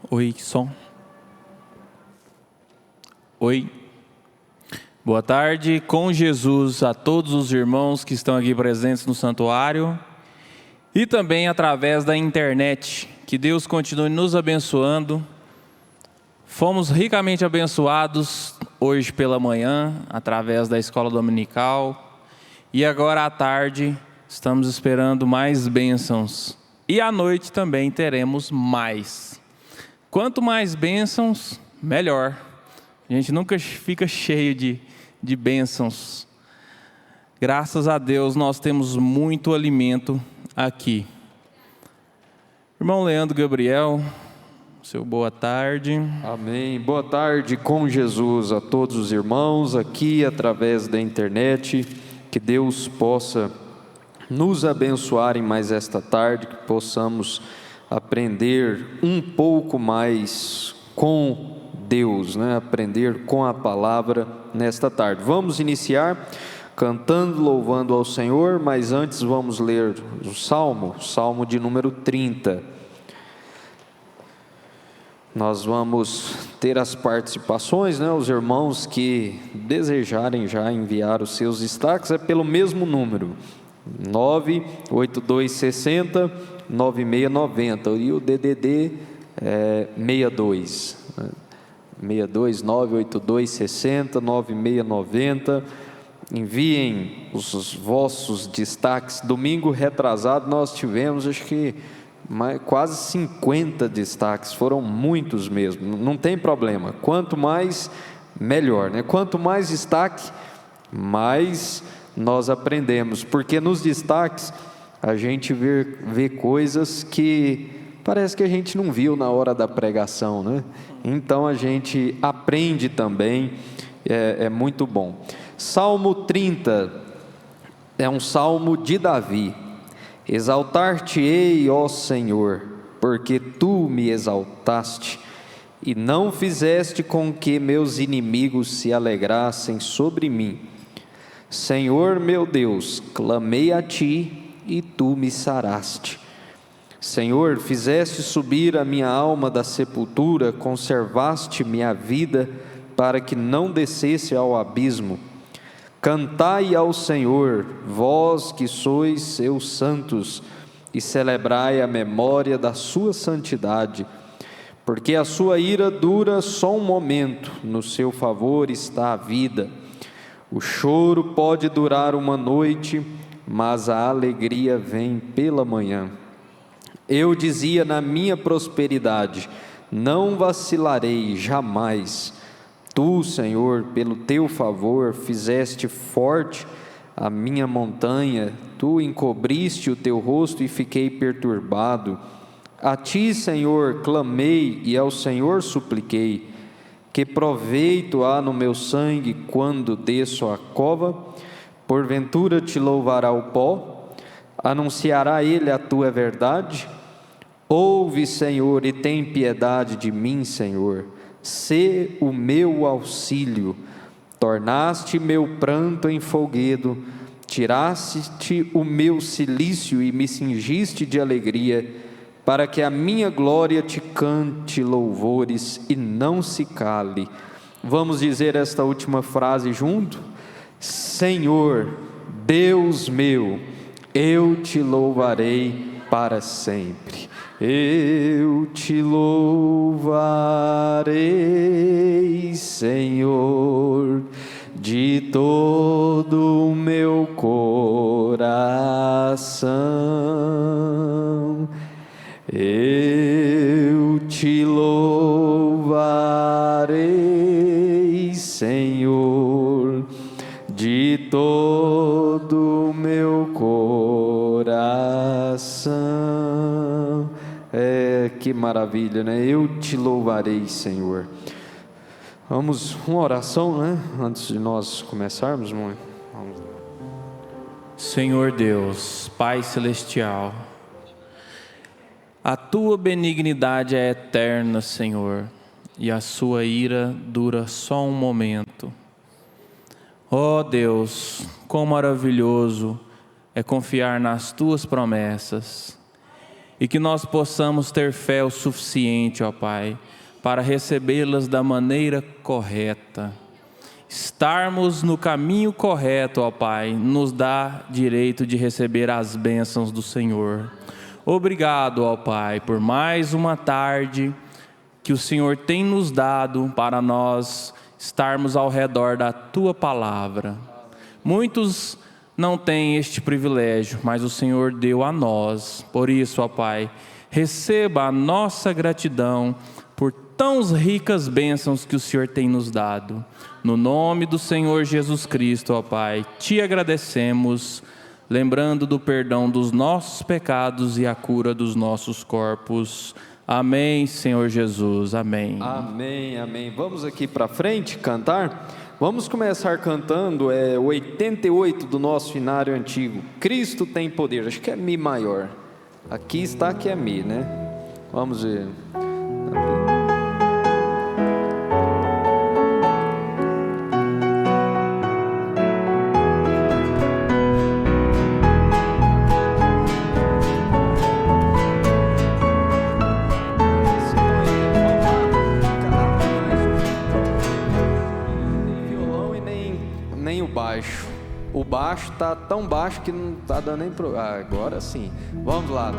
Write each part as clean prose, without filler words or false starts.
Oi, som. Oi. Boa tarde, com Jesus, a todos os irmãos que estão aqui presentes no santuário e também através da internet. Que Deus continue nos abençoando. Fomos ricamente abençoados hoje pela manhã, através da escola dominical. E agora à tarde, estamos esperando mais bênçãos. E à noite também teremos mais. Quanto mais bênçãos, melhor. A gente nunca fica cheio de bênçãos. Graças a Deus nós temos muito alimento aqui. Irmão Leandro Gabriel, seu boa tarde. Amém. Boa tarde com Jesus a todos os irmãos aqui através da internet. Que Deus possa nos abençoar em mais esta tarde, que possamos aprender um pouco mais com Deus, aprender com a palavra nesta tarde. Vamos iniciar cantando, louvando ao Senhor, mas antes vamos ler o Salmo de número 30. Nós vamos ter as participações, os irmãos que desejarem já enviar os seus destaques, é pelo mesmo número, 98260 9690, e o DDD é 62 98260 9690. Enviem os vossos destaques. Domingo retrasado nós tivemos, acho que quase 50 destaques, foram muitos mesmo. Não tem problema, quanto mais melhor, Quanto mais destaque, mais nós aprendemos, porque nos destaques a gente vê coisas que parece que a gente não viu na hora da pregação, Então a gente aprende também, é muito bom. Salmo 30 é um salmo de Davi. Exaltar-te-ei, ó Senhor, porque tu me exaltaste e não fizeste com que meus inimigos se alegrassem sobre mim. Senhor meu Deus, clamei a ti e tu me saraste. Senhor, fizeste subir a minha alma da sepultura, conservaste minha vida para que não descesse ao abismo. Cantai ao Senhor, vós que sois seus santos, e celebrai a memória da sua santidade, porque a sua ira dura só um momento, no seu favor está a vida. O choro pode durar uma noite, mas a alegria vem pela manhã. Eu dizia na minha prosperidade, não vacilarei jamais. Tu, Senhor, pelo teu favor, fizeste forte a minha montanha, tu encobriste o teu rosto e fiquei perturbado. A ti, Senhor, clamei e ao Senhor supliquei. Que proveito há no meu sangue quando desço à cova? Porventura te louvará o pó? Anunciará ele a tua verdade? Ouve, Senhor, e tem piedade de mim, Senhor. Sê o meu auxílio. Tornaste meu pranto em folguedo, tiraste o meu cilício e me cingiste de alegria, para que a minha glória te cante louvores e não se cale. Vamos dizer esta última frase junto? Senhor, Deus meu, eu te louvarei para sempre. Eu te louvarei, Senhor, de todo o meu coração. Eu te louvarei, Senhor, de todo o meu coração. Que maravilha, Eu te louvarei, Senhor. Vamos, uma oração, Antes de nós começarmos, mãe. Vamos. Senhor Deus, Pai Celestial, a tua benignidade é eterna, Senhor, e a sua ira dura só um momento. Ó Deus, quão maravilhoso é confiar nas tuas promessas. e que nós possamos ter fé o suficiente, ó Pai, para recebê-las da maneira correta. Estarmos no caminho correto, ó Pai, nos dá direito de receber as bênçãos do Senhor. Obrigado, ó Pai, por mais uma tarde que o Senhor tem nos dado para nós estarmos ao redor da Tua Palavra. Muitos não têm este privilégio, mas o Senhor deu a nós. Por isso, ó Pai, receba a nossa gratidão por tão ricas bênçãos que o Senhor tem nos dado. No nome do Senhor Jesus Cristo, ó Pai, Te agradecemos, lembrando do perdão dos nossos pecados e a cura dos nossos corpos. Amém, Senhor Jesus, amém. Amém, amém. Vamos aqui para frente cantar. Vamos começar cantando 88 do nosso hinário antigo. Cristo tem poder. Acho que é Mi maior. Aqui está que é Mi, né? Vamos ver. O baixo tá tão baixo que não tá dando nem pro... agora sim. Vamos lá,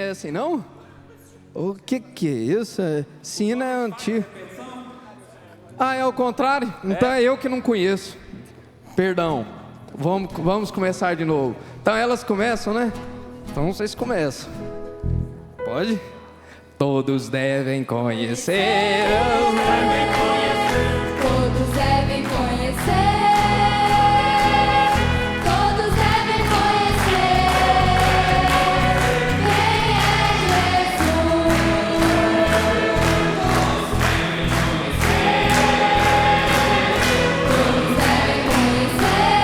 conhecem, não? O que é isso? Sino é antigo. Ah, é o contrário? Então é eu que não conheço. Perdão. Vamos começar de novo. Então elas começam, né? Então vocês começam. Pode? Todos devem conhecer. Todos devem conhecer. Todos devem conhecer quem é Jesus. Todos devem conhecer. Todos devem conhecer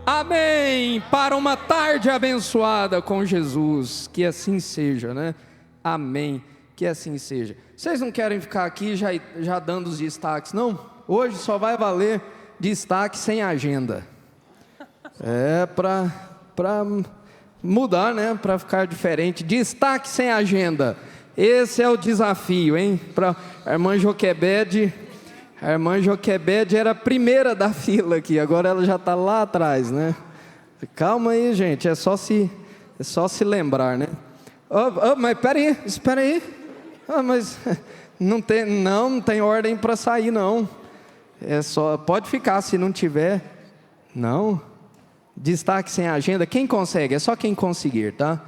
Amém. Para uma tarde abençoada com Jesus. Que assim seja, né? Amém. Que assim seja. Vocês não querem ficar aqui já dando os destaques, não? Hoje só vai valer destaque sem agenda. É para mudar, né? Para ficar diferente. Destaque sem agenda. Esse é o desafio, hein? Para a irmã Joquebede. A irmã Joquebede era a primeira da fila aqui, agora ela já está lá atrás, né? Calma aí, gente, é só se lembrar, né? Mas espera aí. Mas não tem ordem para sair, não. Pode ficar se não tiver. Não. Destaque sem agenda. Quem consegue? É só quem conseguir, tá?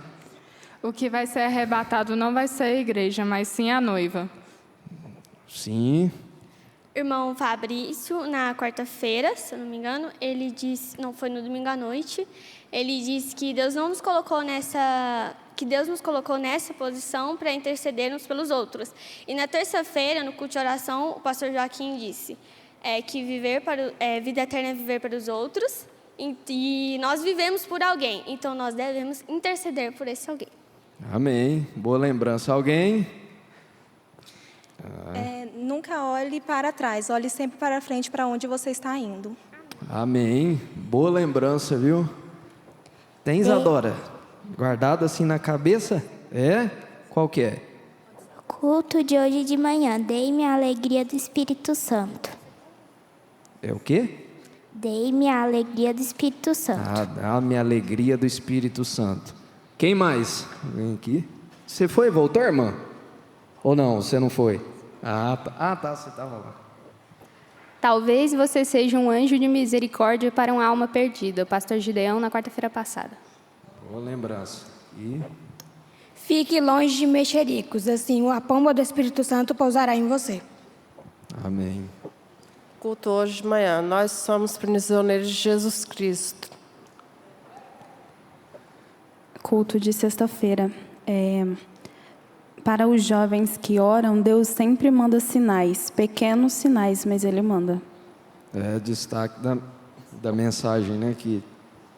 O que vai ser arrebatado não vai ser a igreja, mas sim a noiva. Sim. Irmão Fabrício, na quarta-feira, se eu não me engano, ele disse, não foi no domingo à noite, ele disse que Deus nos colocou nessa posição para intercedermos pelos outros. E na terça-feira, no culto de oração, o pastor Joaquim disse que vida eterna é viver para os outros, e nós vivemos por alguém, então nós devemos interceder por esse alguém. Amém. Boa lembrança. Alguém? Nunca olhe para trás, olhe sempre para frente, para onde você está indo. Amém. Boa lembrança, viu? Tens, Adora? Guardado assim na cabeça? É? Qual que é? Culto de hoje de manhã, dei-me a alegria do Espírito Santo. É o quê? Dei-me a alegria do Espírito Santo. Ah, dá-me a alegria do Espírito Santo. Quem mais? Vem aqui. Você foi, voltou, irmã? Ou não, você não foi? Tá, você estava lá. Talvez você seja um anjo de misericórdia para uma alma perdida. O pastor Gideão, na quarta-feira passada. Boa lembrança. E... Fique longe de mexericos, assim a pomba do Espírito Santo pousará em você. Amém. Culto hoje de manhã. Nós somos prisioneiros de Jesus Cristo. Culto de sexta-feira. Para os jovens que oram, Deus sempre manda sinais, pequenos sinais, mas Ele manda. Destaque da mensagem, né?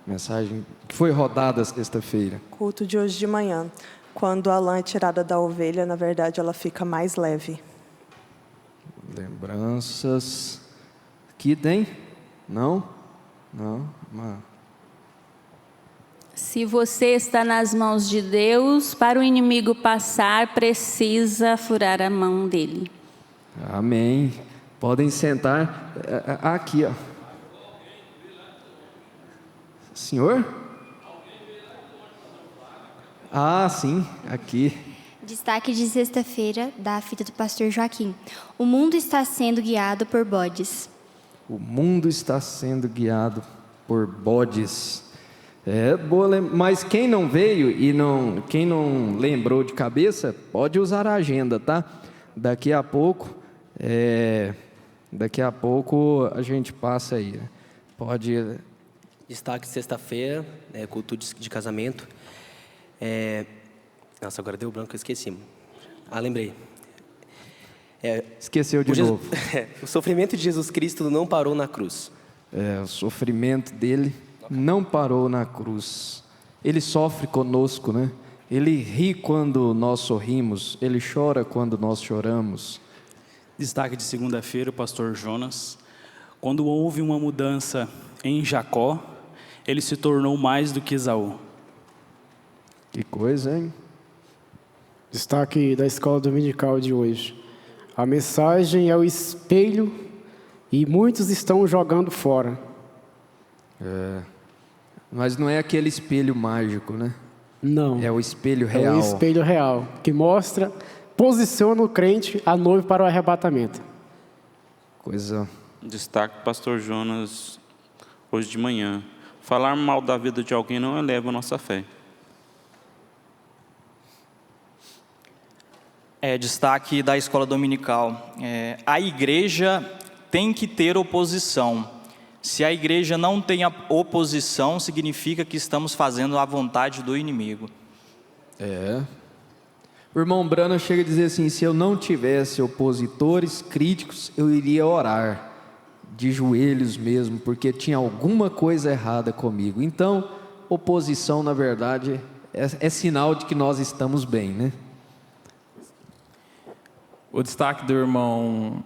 Mensagem que foi rodada sexta-feira. Culto de hoje de manhã. Quando a lã é tirada da ovelha, na verdade, ela fica mais leve. Lembranças. Que tem? Não? Não? Se você está nas mãos de Deus, para o inimigo passar, precisa furar a mão dele. Amém. Podem sentar. Aqui, ó. Senhor? Sim, aqui. Destaque de sexta-feira da fita do pastor Joaquim. O mundo está sendo guiado por bodes. O mundo está sendo guiado por bodes. Mas quem não veio e quem não lembrou de cabeça, pode usar a agenda, tá? Daqui a pouco a gente passa aí. Pode. Destaque de sexta-feira, culto de casamento. Nossa, agora deu branco, eu esqueci. Lembrei. Esqueceu de novo. O sofrimento de Jesus Cristo não parou na cruz. O sofrimento dele não parou na cruz. Ele sofre conosco, né? Ele ri quando nós sorrimos. Ele chora quando nós choramos. Destaque de segunda-feira, o pastor Jonas. Quando houve uma mudança em Jacó, ele se tornou mais do que Esaú. Que coisa, hein? Destaque da escola dominical de hoje. A mensagem é o espelho e muitos estão jogando fora. Mas não é aquele espelho mágico, né? Não. É o espelho real. É o espelho real, que posiciona o crente a noivo para o arrebatamento. Coisa. Destaque pastor Jonas hoje de manhã. Falar mal da vida de alguém não eleva a nossa fé. Destaque da escola dominical. A igreja tem que ter oposição. Se a igreja não tem oposição, significa que estamos fazendo a vontade do inimigo. O irmão Brana chega a dizer assim: se eu não tivesse opositores críticos, eu iria orar, de joelhos mesmo, porque tinha alguma coisa errada comigo. Então, oposição, na verdade, é sinal de que nós estamos bem, né? O destaque do irmão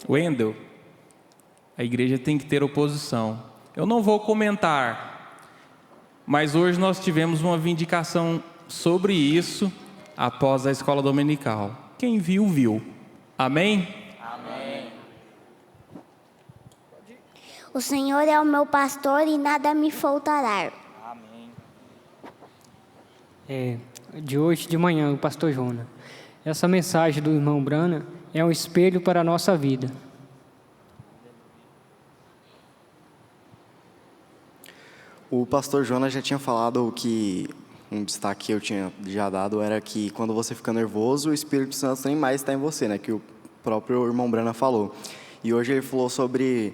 Wendel: a igreja tem que ter oposição. Eu não vou comentar, mas hoje nós tivemos uma vindicação sobre isso após a escola dominical. Quem viu, viu. Amém? Amém. O Senhor é o meu pastor e nada me faltará. Amém. De hoje de manhã, o pastor Jonas. Essa mensagem do irmão Brana é um espelho para a nossa vida. O pastor Jonas já tinha falado que um destaque que eu tinha já dado era que quando você fica nervoso, o Espírito Santo nem mais está em você, né? Que o próprio irmão Brana falou. E hoje ele falou sobre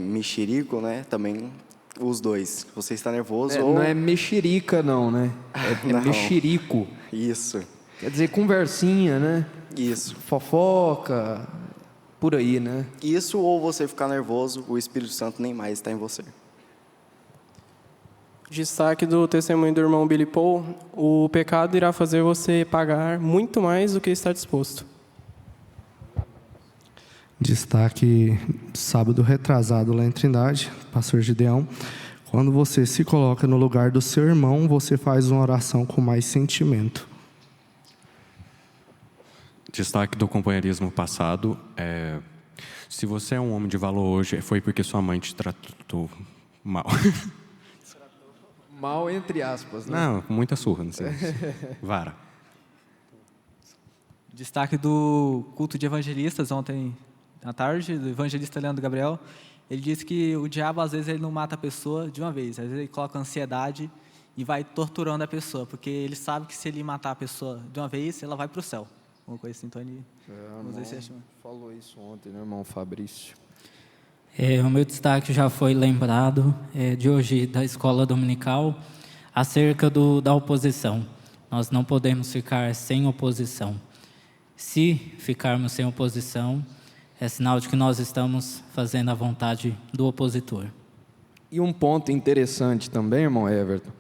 mexerico, né? Também os dois. Você está nervoso ou... Não é mexerica não, né? É mexerico. Isso. Quer dizer, conversinha, né? Isso. Fofoca, por aí, né? Isso, ou você ficar nervoso, o Espírito Santo nem mais está em você. Destaque do testemunho do irmão Billy Paul: o pecado irá fazer você pagar muito mais do que está disposto. Destaque sábado retrasado lá em Trindade, pastor Gideão: quando você se coloca no lugar do seu irmão, você faz uma oração com mais sentimento. Destaque do companheirismo passado. Se você é um homem de valor hoje, foi porque sua mãe te tratou mal. Mal entre aspas, né? Não, com muita surra, não sei. Vara. Destaque do culto de evangelistas ontem à tarde, do evangelista Leandro Gabriel. Ele disse que o diabo, às vezes, ele não mata a pessoa de uma vez. Às vezes ele coloca ansiedade e vai torturando a pessoa, porque ele sabe que se ele matar a pessoa de uma vez, ela vai para o céu. Uma coisa assim, então ele... não sei se é... falou isso ontem, né, irmão Fabrício? O meu destaque já foi lembrado de hoje da escola dominical acerca da oposição. Nós não podemos ficar sem oposição. Se ficarmos sem oposição, é sinal de que nós estamos fazendo a vontade do opositor. E um ponto interessante também, irmão Everton,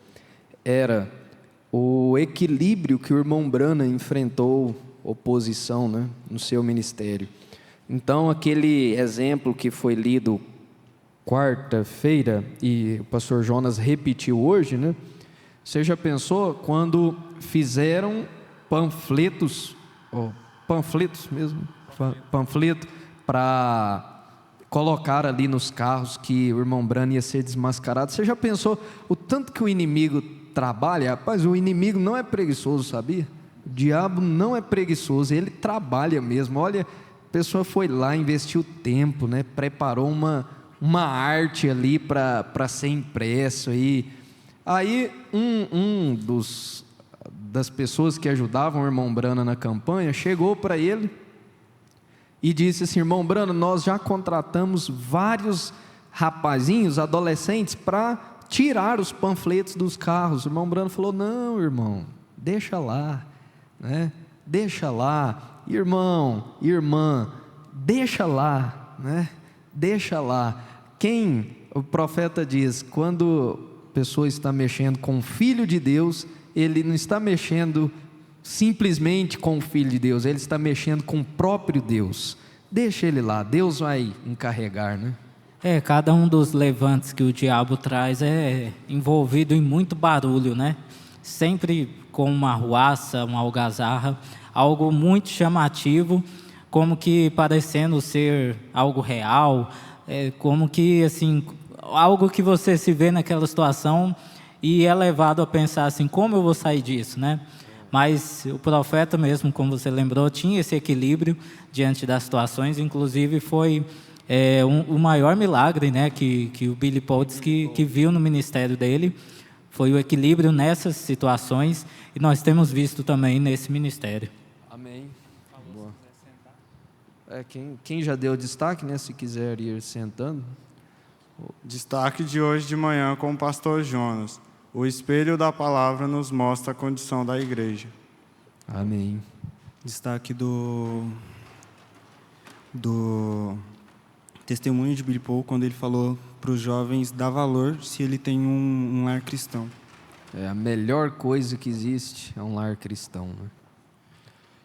era o equilíbrio que o irmão Brana enfrentou oposição, né, no seu ministério. Então, aquele exemplo que foi lido quarta-feira e o pastor Jonas repetiu hoje, né? Você já pensou quando fizeram panfletos para colocar ali nos carros que o irmão Brana ia ser desmascarado? Você já pensou o tanto que o inimigo trabalha? Rapaz, o inimigo não é preguiçoso, sabia? O diabo não é preguiçoso, ele trabalha mesmo. Olha, a pessoa foi lá, investiu tempo, né? Preparou uma arte ali para ser impresso. Aí das pessoas que ajudavam o irmão Brana na campanha chegou para ele e disse assim: irmão Brana, nós já contratamos vários rapazinhos, adolescentes, para tirar os panfletos dos carros. O irmão Brana falou: não, irmão, deixa lá, né? Deixa lá, irmão, irmã, deixa lá, né? Deixa lá. O profeta diz, quando a pessoa está mexendo com o Filho de Deus, ele não está mexendo simplesmente com o Filho de Deus, ele está mexendo com o próprio Deus. Deixa ele lá, Deus vai encarregar, né? Cada um dos levantes que o diabo traz é envolvido em muito barulho, né? Sempre com uma arruaça, uma algazarra, algo muito chamativo, como que parecendo ser algo real, como que, assim, algo que você se vê naquela situação e é levado a pensar assim, como eu vou sair disso, né? Mas o profeta mesmo, como você lembrou, tinha esse equilíbrio diante das situações, inclusive foi o maior milagre, né, que o Billy Paul diz que viu no ministério dele, foi o equilíbrio nessas situações, e nós temos visto também nesse ministério. Amém. Boa. Quem já deu destaque, né, se quiser ir sentando. Destaque de hoje de manhã com o pastor Jonas. O espelho da palavra nos mostra a condição da igreja. Amém. Destaque do testemunho de Billy Paul, quando ele falou para os jovens dar valor se ele tem um lar cristão. A melhor coisa que existe é um lar cristão, né?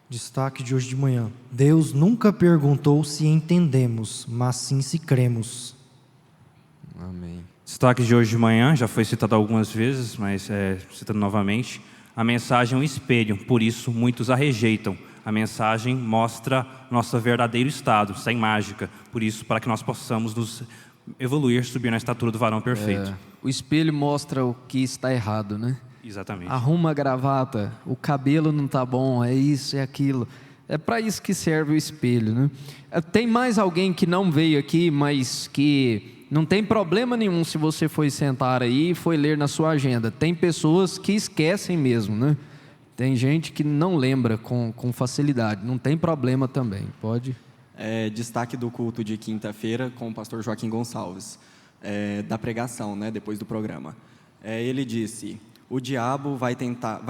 Destaque de hoje de manhã. Deus nunca perguntou se entendemos, mas sim se cremos. Amém. Destaque de hoje de manhã, já foi citado algumas vezes, mas citando novamente, a mensagem é um espelho, por isso muitos a rejeitam. A mensagem mostra nosso verdadeiro estado, sem mágica, por isso para que nós possamos nos evoluir, subir na estatura do varão perfeito. O espelho mostra o que está errado, né? Exatamente. Arruma a gravata, o cabelo não está bom, é isso, é aquilo. É para isso que serve o espelho, né? Tem mais alguém que não veio aqui, mas que não tem problema nenhum se você foi sentar aí e foi ler na sua agenda. Tem pessoas que esquecem mesmo, né? Tem gente que não lembra com facilidade. Não tem problema também, pode. Destaque do culto de quinta-feira com o pastor Joaquim Gonçalves, da pregação, né, depois do programa. Ele disse: o diabo vai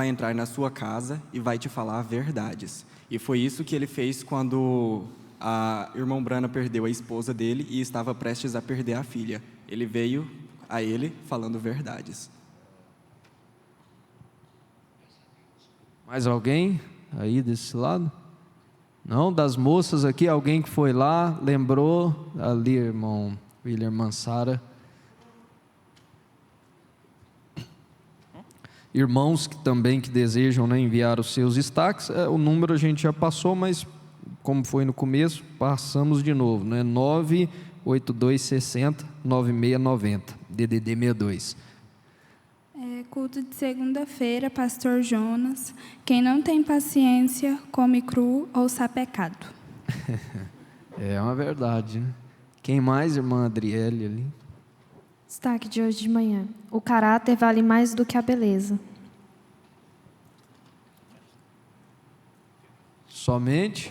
entrar na sua casa e vai te falar verdades. E foi isso que ele fez quando a irmã Brana perdeu a esposa dele e estava prestes a perder a filha. Ele veio a ele falando verdades. Mais alguém aí desse lado? Não? Das moças aqui, alguém que foi lá, lembrou? Ali, irmão William Mansara. irmãos que também que desejam, né, enviar os seus destaques. O número a gente já passou, mas como foi no começo, passamos de novo, né? 98260-9690, DDD 62. Culto de segunda-feira, pastor Jonas. Quem não tem paciência, come cru ou sapecado. É uma verdade, né? Quem mais, irmã Adriele ali? Destaque de hoje de manhã. O caráter vale mais do que a beleza. Somente?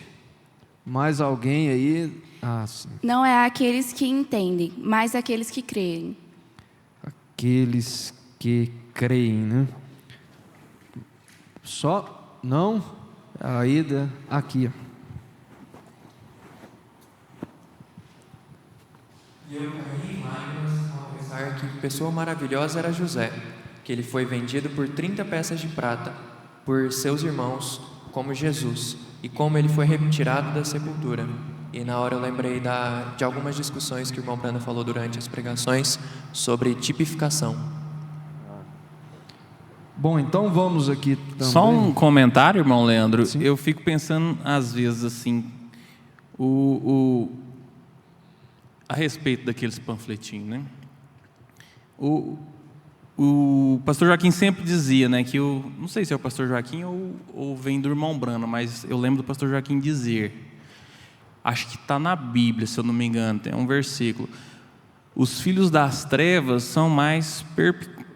Mais alguém aí? Sim. Não é aqueles que entendem, mas aqueles que creem. Aqueles que creem, né? Só? Não? A Ida, aqui. E eu caí em lágrimas ao pensar que pessoa maravilhosa era José, que ele foi vendido por 30 peças de prata por seus irmãos, como Jesus, e como ele foi retirado da sepultura. E na hora eu lembrei de algumas discussões que o irmão Brana falou durante as pregações sobre tipificação. Bom, então vamos aqui também. Só um comentário, irmão Leandro. Sim. Eu fico pensando, às vezes, assim, a respeito daqueles panfletinhos, né? O pastor Joaquim sempre dizia, né, que não sei se é o pastor Joaquim ou vem do irmão Brana, mas eu lembro do pastor Joaquim dizer, acho que está na Bíblia, se eu não me engano, tem um versículo: os filhos das trevas são mais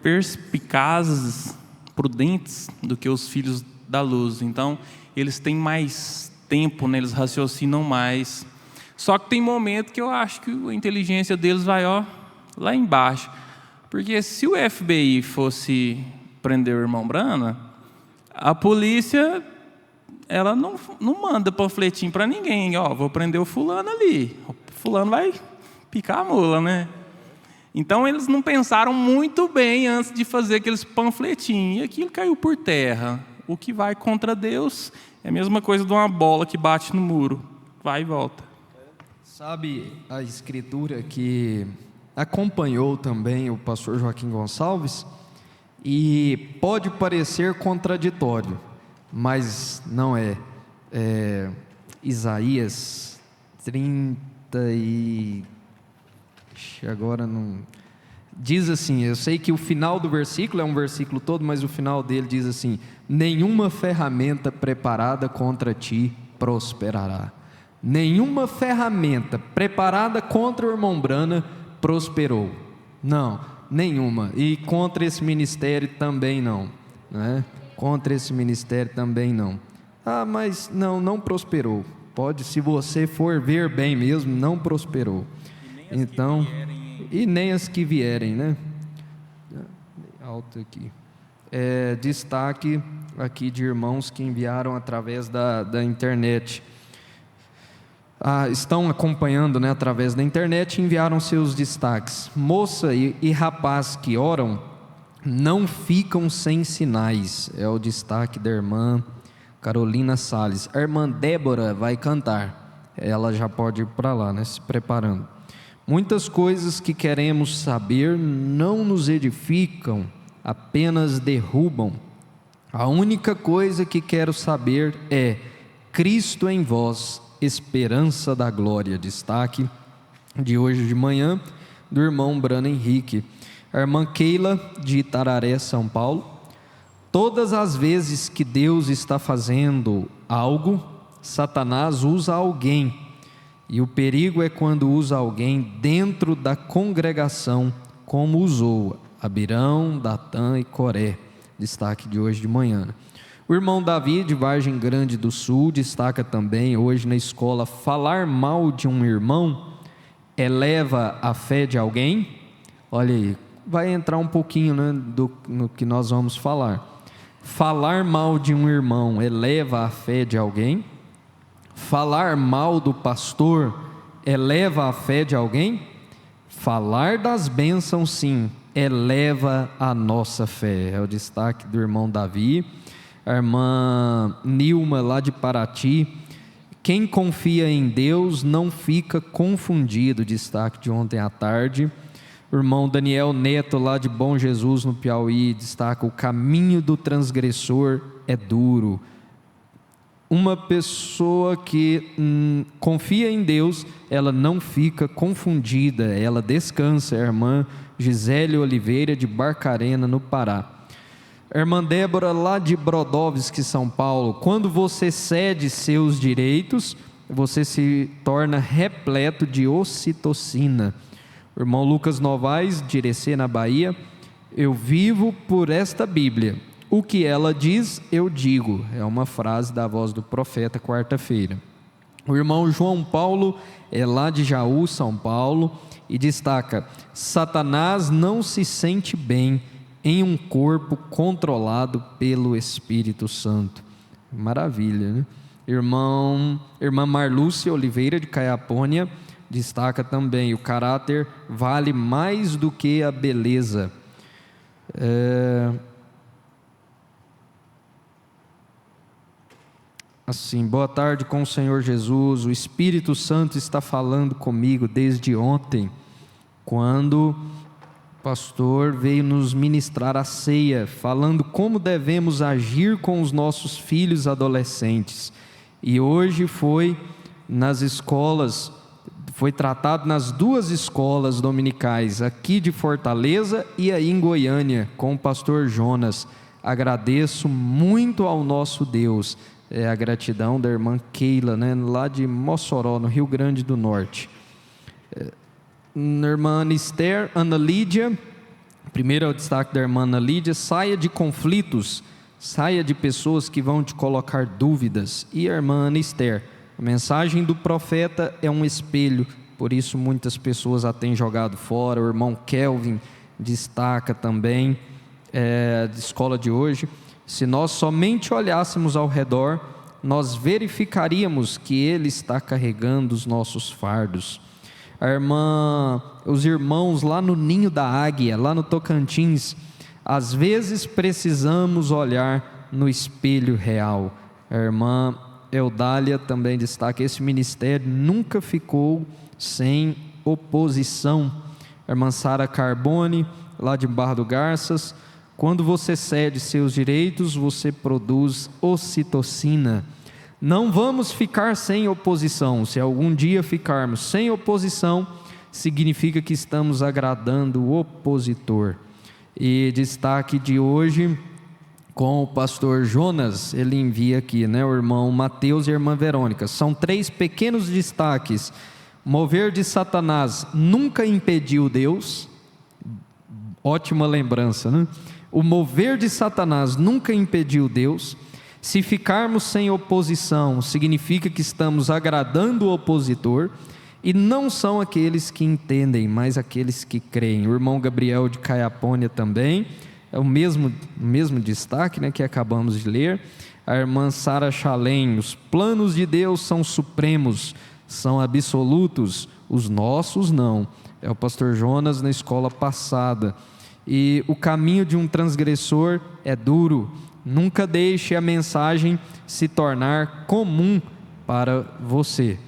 perspicazes, prudentes do que os filhos da luz. Então, eles têm mais tempo, né? Eles raciocinam mais. Só que tem momento que eu acho que a inteligência deles vai lá embaixo. Porque se o FBI fosse prender o irmão Brana, a polícia ela não manda panfletinho para ninguém. Vou prender o fulano ali. O fulano vai picar a mula, né? Então, eles não pensaram muito bem antes de fazer aqueles panfletinhos. E aquilo caiu por terra. O que vai contra Deus é a mesma coisa de uma bola que bate no muro. Vai e volta. Sabe a escritura que acompanhou também o pastor Joaquim Gonçalves? E pode parecer contraditório, mas não é. Isaías 30 e... Agora não... Diz assim, eu sei que o final do versículo é um versículo todo, mas o final dele diz assim: nenhuma ferramenta preparada contra ti prosperará. Nenhuma ferramenta preparada contra o irmão Brana prosperou. Não, nenhuma. E contra esse ministério também não, né? Contra esse ministério também não. Mas não prosperou. Pode, se você for ver bem mesmo, não prosperou. Então, e nem as que vierem, né? Alto aqui. Destaque aqui de irmãos que enviaram através da internet. Estão acompanhando, né, através da internet e enviaram seus destaques. Moça e rapaz que oram não ficam sem sinais. É o destaque da irmã Carolina Salles. A irmã Débora vai cantar. Ela já pode ir para lá, né, se preparando. Muitas coisas que queremos saber não nos edificam, apenas derrubam. A única coisa que quero saber é Cristo em vós, esperança da glória. Destaque de hoje de manhã do irmão Brana Henrique. A irmã Keila de Itararé, São Paulo. Todas as vezes que Deus está fazendo algo, Satanás usa alguém. E o perigo é quando usa alguém dentro da congregação, como usou Abirão, Datã e Coré. Destaque de hoje de manhã. O irmão Davi, de Vargem Grande do Sul, destaca também hoje na escola: falar mal de um irmão eleva a fé de alguém? Olha aí, vai entrar um pouquinho, né, no que nós vamos falar. Falar mal de um irmão eleva a fé de alguém? Falar mal do pastor eleva a fé de alguém? Falar das bênçãos, sim, eleva a nossa fé. É o destaque do irmão Davi. A irmã Nilma, lá de Paraty: quem confia em Deus não fica confundido. Destaque de ontem à tarde. O irmão Daniel Neto, lá de Bom Jesus, no Piauí, destaca: o caminho do transgressor é duro. Uma pessoa que confia em Deus, ela não fica confundida, ela descansa. A irmã Gisele Oliveira, de Barcarena, no Pará. A irmã Débora, lá de Brodowski, São Paulo: quando você cede seus direitos, você se torna repleto de ocitocina. O irmão Lucas Novaes, de Irecê, na Bahia: eu vivo por esta Bíblia. O que ela diz, eu digo. É uma frase da Voz do Profeta, quarta-feira. O irmão João Paulo é lá de Jaú, São Paulo, e destaca: Satanás não se sente bem em um corpo controlado pelo Espírito Santo. Maravilha, né? Irmã Marlúcia Oliveira, de Caiapônia, destaca também: o caráter vale mais do que a beleza. Assim, boa tarde com o Senhor Jesus. O Espírito Santo está falando comigo desde ontem, quando o pastor veio nos ministrar a ceia, falando como devemos agir com os nossos filhos adolescentes. E hoje foi nas escolas, foi tratado nas duas escolas dominicais, aqui de Fortaleza e aí em Goiânia, com o pastor Jonas. Agradeço muito ao nosso Deus. É a gratidão da irmã Keila, né, lá de Mossoró, no Rio Grande do Norte. Irmã Ana Lídia, primeiro é o destaque da irmã Ana Lídia: saia de conflitos, saia de pessoas que vão te colocar dúvidas. E a irmã Ana Esther: a mensagem do profeta é um espelho, por isso muitas pessoas a têm jogado fora. O irmão Kelvin destaca também, de escola de hoje: se nós somente olhássemos ao redor, nós verificaríamos que Ele está carregando os nossos fardos. Os irmãos lá no Ninho da Águia, lá no Tocantins: às vezes precisamos olhar no espelho real. A irmã Eudália também destaca: esse ministério nunca ficou sem oposição. A irmã Sara Carbone, lá de Barra do Garças: quando você cede seus direitos, você produz ocitocina. Não vamos ficar sem oposição. Se algum dia ficarmos sem oposição, significa que estamos agradando o opositor. E destaque de hoje com o pastor Jonas, ele envia aqui, né, o irmão Mateus e a irmã Verônica. São 3 pequenos destaques. Mover de Satanás nunca impediu Deus. Ótima lembrança, né? O mover de Satanás nunca impediu Deus. Se ficarmos sem oposição, significa que estamos agradando o opositor. E não são aqueles que entendem, mas aqueles que creem. O irmão Gabriel de Caiapônia também é o mesmo destaque, né, que acabamos de ler. A irmã Sara Chalém: os planos de Deus são supremos, são absolutos, os nossos não. É o pastor Jonas na escola passada. E o caminho de um transgressor é duro. Nunca deixe a mensagem se tornar comum para você.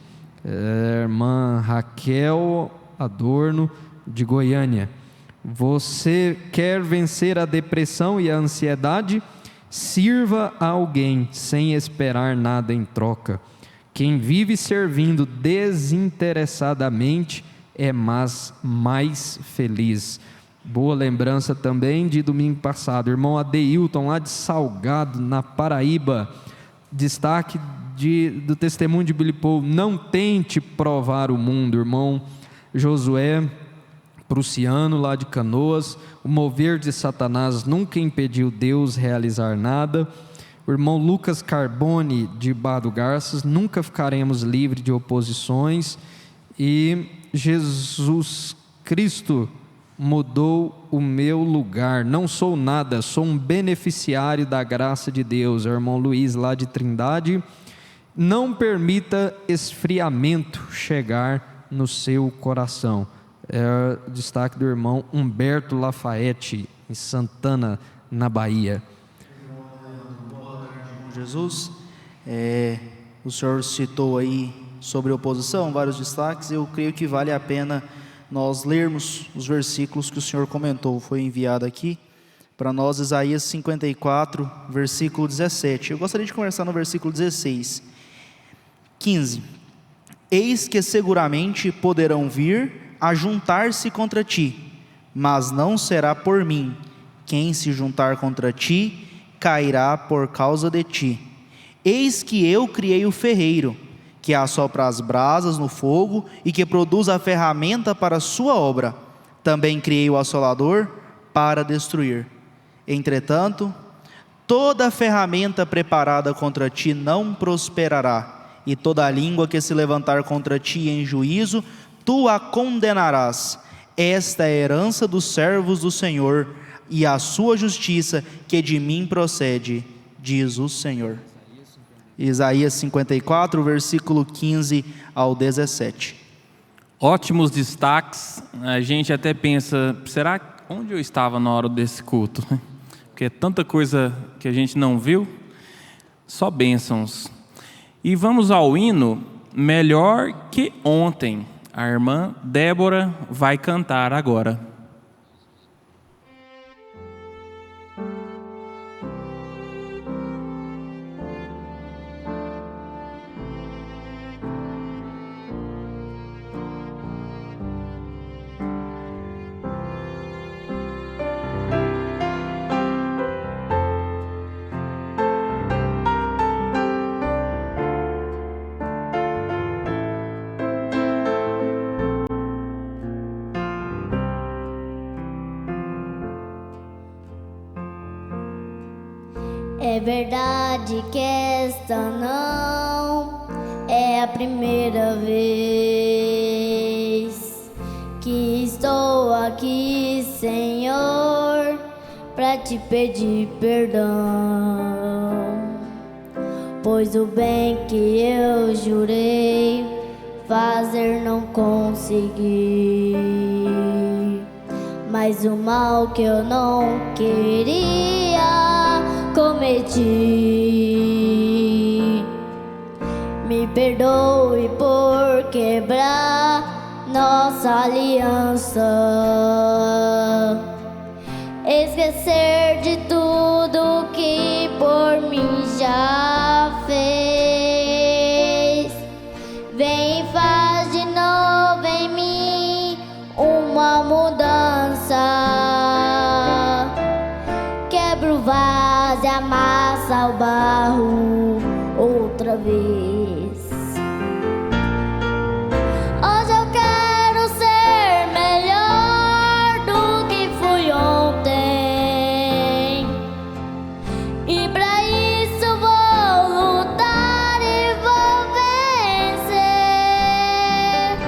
Irmã Raquel Adorno, de Goiânia: você quer vencer a depressão e a ansiedade? Sirva a alguém sem esperar nada em troca. Quem vive servindo desinteressadamente é mais feliz. Boa lembrança também de domingo passado. Irmão Adeilton, lá de Salgado, na Paraíba: destaque do testemunho de Billy Paul: não tente provar o mundo. Irmão Josué Prussiano, lá de Canoas: o mover de Satanás nunca impediu Deus realizar nada. O irmão Lucas Carbone, de Barra do Garças: nunca ficaremos livres de oposições. E Jesus Cristo mudou o meu lugar, não sou nada, sou um beneficiário da graça de Deus. O irmão Luiz, lá de Trindade: não permita esfriamento chegar no seu coração. É o destaque do irmão Humberto Lafayette, em Santana, na Bahia. Jesus, o senhor citou aí sobre oposição, vários destaques. Eu creio que vale a pena nós lermos os versículos que o Senhor comentou. Foi enviado aqui para nós Isaías 54, versículo 17. Eu gostaria de conversar no versículo 16. 15. Eis que seguramente poderão vir a juntar-se contra ti, mas não será por mim. Quem se juntar contra ti, cairá por causa de ti. Eis que eu criei o ferreiro, que assopra as brasas no fogo e que produz a ferramenta para a sua obra. Também criei o assolador para destruir. Entretanto, toda ferramenta preparada contra ti não prosperará, e toda língua que se levantar contra ti em juízo, tu a condenarás. Esta é a herança dos servos do Senhor, e a sua justiça que de mim procede, diz o Senhor. Isaías 54, versículo 15 ao 17. Ótimos destaques. A gente até pensa, será onde eu estava na hora desse culto? Porque é tanta coisa que a gente não viu, só bênçãos. E vamos ao hino Melhor que Ontem. A irmã Débora vai cantar agora. É verdade que esta não é a primeira vez que estou aqui, Senhor, para te pedir perdão, pois o bem que eu jurei fazer não consegui, mas o mal que eu não queria cometi. Me perdoe por quebrar nossa aliança, esquecer de tudo que por mim já fez. Vem e faz de novo em mim uma mudança. Quebra o vaso e amassa o barro outra vez. Hoje eu quero ser melhor do que fui ontem, e pra isso vou lutar e vou vencer.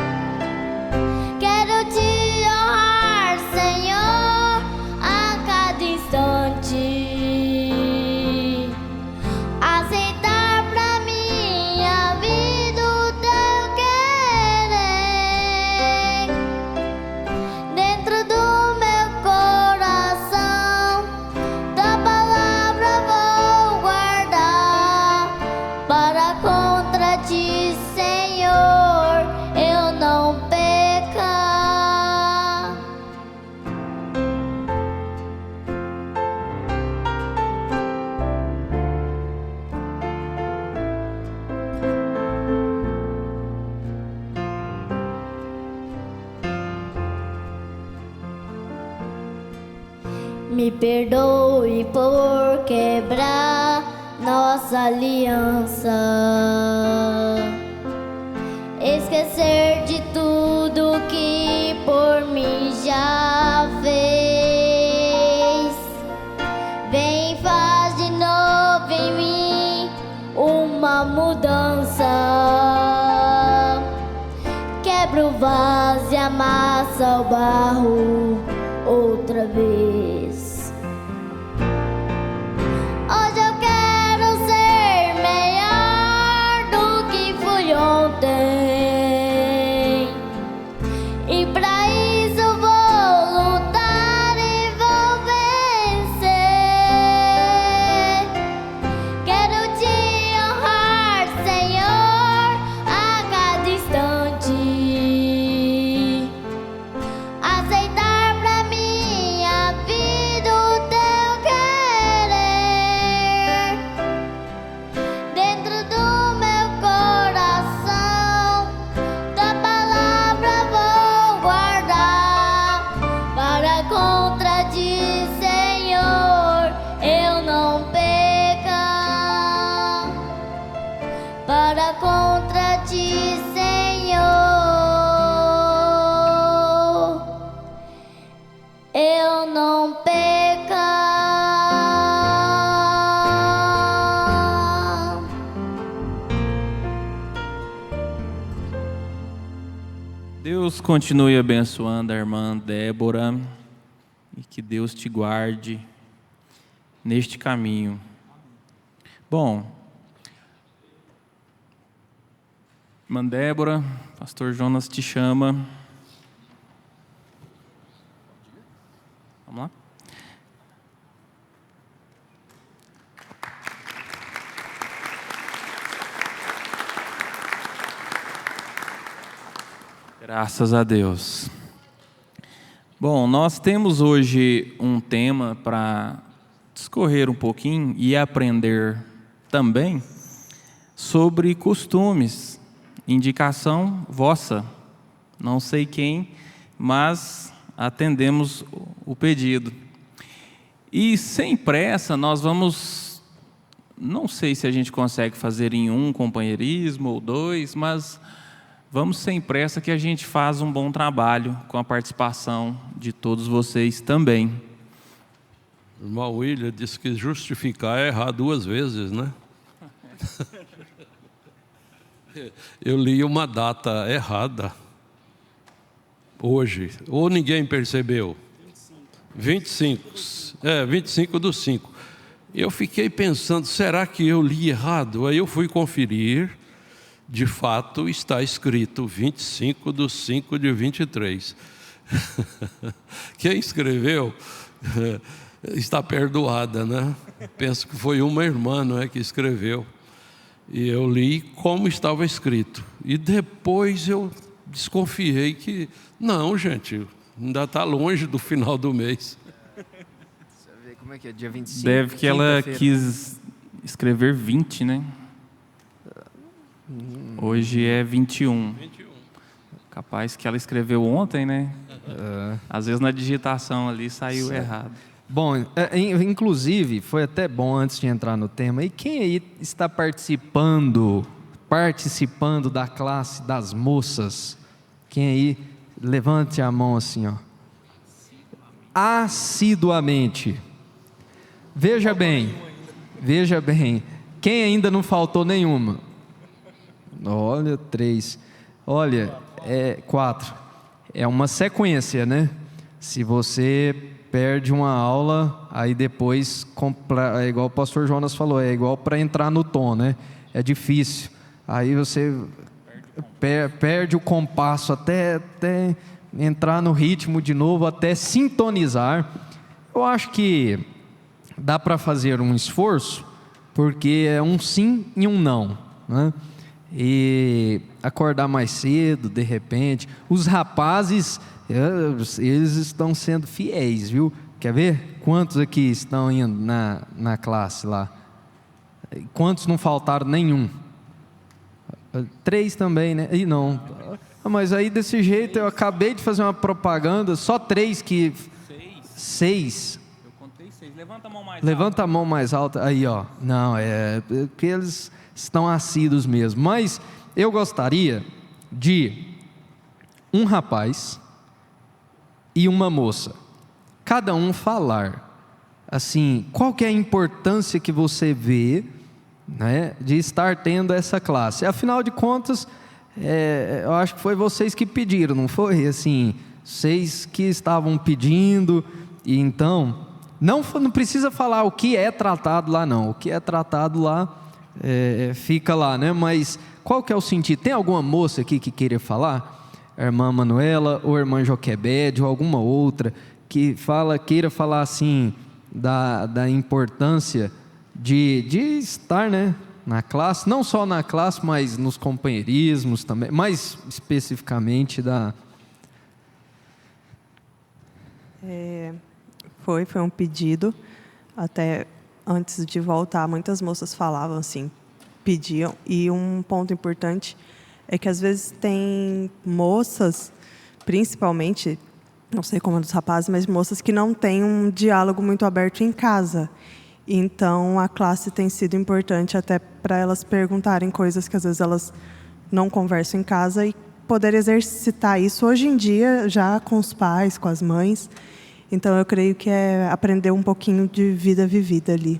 Quero te honrar, Senhor, a cada instante, aceitar pra minha vida o teu querer. Dentro do meu coração, tua palavra vou guardar, para contra ti, Senhor, eu não pecar. Me perdoe por quebrar nossa aliança, esquecer de tudo que por mim já fez. Vem e faz de novo em mim uma mudança. Quebra o vaso e amassa o barro outra vez. Hoje eu quero ser melhor do que fui ontem, e pra isso vou lutar e vou vencer. Quero te honrar, Senhor, a cada instante, Deus continue abençoando a irmã Débora e que Deus te guarde neste caminho. Bom, irmã Débora, pastor Jonas te chama. Vamos lá? Graças a Deus. Bom, nós temos hoje um tema para discorrer um pouquinho e aprender também sobre costumes, indicação vossa. Não sei quem, mas atendemos o pedido. E sem pressa, nós vamos, não sei se a gente consegue fazer em um companheirismo ou dois, mas vamos sem pressa que a gente faz um bom trabalho com a participação de todos vocês também. O irmão William disse que justificar é errar 2 vezes, né? Eu li uma data errada hoje, ou ninguém percebeu? 25. 25/5. Eu fiquei pensando, será que eu li errado? Aí eu fui conferir. De fato, está escrito 25/5/23. Quem escreveu está perdoada, né? Penso que foi uma irmã, não é, que escreveu. E eu li como estava escrito. E depois eu desconfiei que, não, gente, ainda está longe do final do mês. Você vê como é que é, dia 25? Deve que ela quis escrever 20, né? Hoje é 21. Capaz que ela escreveu ontem, né? Às vezes na digitação ali saiu errado. Bom, inclusive, foi até bom antes de entrar no tema. E quem aí está participando da classe das moças? Quem aí, levante a mão assim, ó. Assiduamente. Veja bem. Quem ainda não faltou nenhuma? Olha, 3. Olha, 4. É uma sequência, né? Se você perde uma aula, aí depois, é igual o pastor Jonas falou, é igual para entrar no tom, né? É difícil. Aí você perde o compasso até entrar no ritmo de novo, até sintonizar. Eu acho que dá para fazer um esforço, porque é um sim e um não, né? E acordar mais cedo, de repente. Os rapazes, eles estão sendo fiéis, viu? Quer ver? Quantos aqui estão indo na classe lá? Quantos não faltaram nenhum? 3 também, né? E não. Mas aí desse jeito, eu acabei de fazer uma propaganda, só 3 que... 6. Eu contei 6. Levanta a mão mais Levanta a mão mais alta. Aí, ó. Não, é porque eles estão assíduos mesmo. Mas eu gostaria de um rapaz e uma moça, cada um falar assim, qual que é a importância que você vê, né, de estar tendo essa classe. Afinal de contas, eu acho que foi vocês que pediram, não foi? Assim, vocês que estavam pedindo. E então não precisa falar o que é tratado lá, não. O que é tratado lá fica lá, né? Mas qual que é o sentido? Tem alguma moça aqui que queira falar? A irmã Manuela ou a irmã Joquebede ou alguma outra que queira falar assim da importância de estar, né, na classe, não só na classe, mas nos companheirismos também, mais especificamente Foi um pedido. Até antes de voltar, muitas moças falavam assim, pediam. E um ponto importante é que às vezes tem moças, principalmente, não sei como é dos rapazes, mas moças que não têm um diálogo muito aberto em casa. Então, a classe tem sido importante até para elas perguntarem coisas que às vezes elas não conversam em casa e poder exercitar isso hoje em dia já com os pais, com as mães. Então, eu creio que é aprender um pouquinho de vida vivida ali.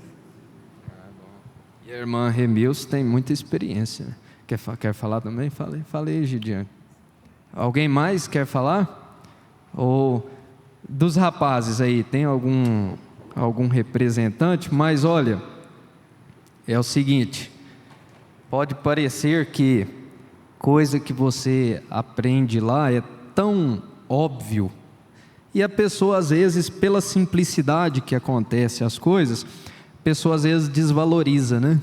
E a irmã Remils tem muita experiência. Quer falar também? Falei, Gidiane. Alguém mais quer falar? Ou dos rapazes aí, tem algum representante? Mas olha, é o seguinte, pode parecer que coisa que você aprende lá é tão óbvio, e a pessoa às vezes, pela simplicidade que acontece as coisas, a pessoa às vezes desvaloriza, né?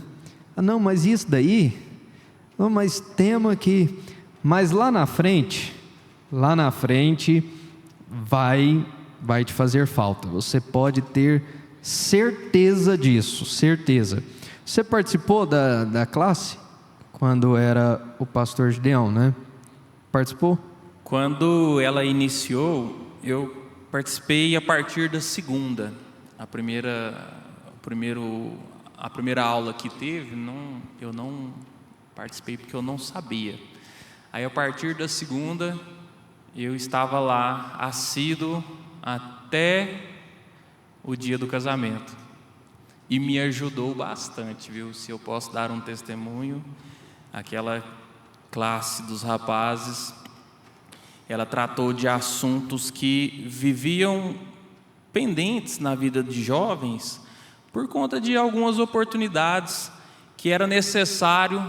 Ah, não, mas isso daí, não, mas tema que, mas lá na frente vai te fazer falta, você pode ter certeza disso, certeza. Você participou da classe quando era o pastor Gideão, né? Participou? Quando ela iniciou, eu participei a partir da segunda. A primeira aula que teve, eu não participei porque eu não sabia. Aí a partir da segunda, eu estava lá assíduo até o dia do casamento. E me ajudou bastante, viu? Se eu posso dar um testemunho, aquela classe dos rapazes, ela tratou de assuntos que viviam pendentes na vida de jovens por conta de algumas oportunidades que era necessário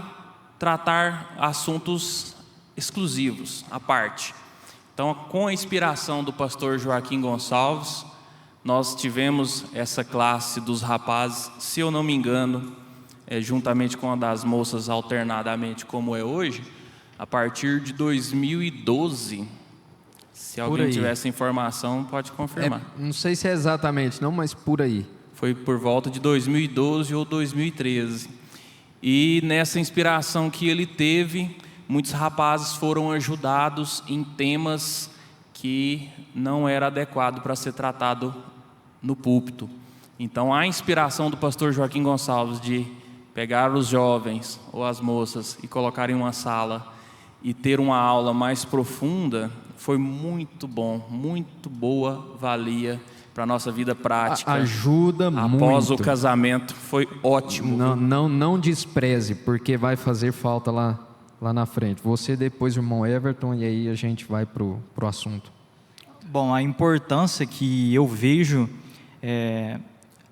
tratar assuntos exclusivos, à parte. Então, com a inspiração do pastor Joaquim Gonçalves, nós tivemos essa classe dos rapazes, se eu não me engano, juntamente com a das moças alternadamente, como é hoje, a partir de 2012. Se alguém tiver essa informação, pode confirmar. Não sei se é exatamente, não, mas por aí. Foi por volta de 2012 ou 2013. E nessa inspiração que ele teve, muitos rapazes foram ajudados em temas que não era adequado para ser tratado no púlpito. Então, a inspiração do pastor Joaquim Gonçalves de pegar os jovens ou as moças e colocar em uma sala e ter uma aula mais profunda foi muito bom, muito boa valia para a nossa vida prática. Ajuda muito. Após o casamento, foi ótimo. Não despreze, porque vai fazer falta lá na frente. Você depois, o irmão Everton, e aí a gente vai pro assunto. Bom, a importância que eu vejo,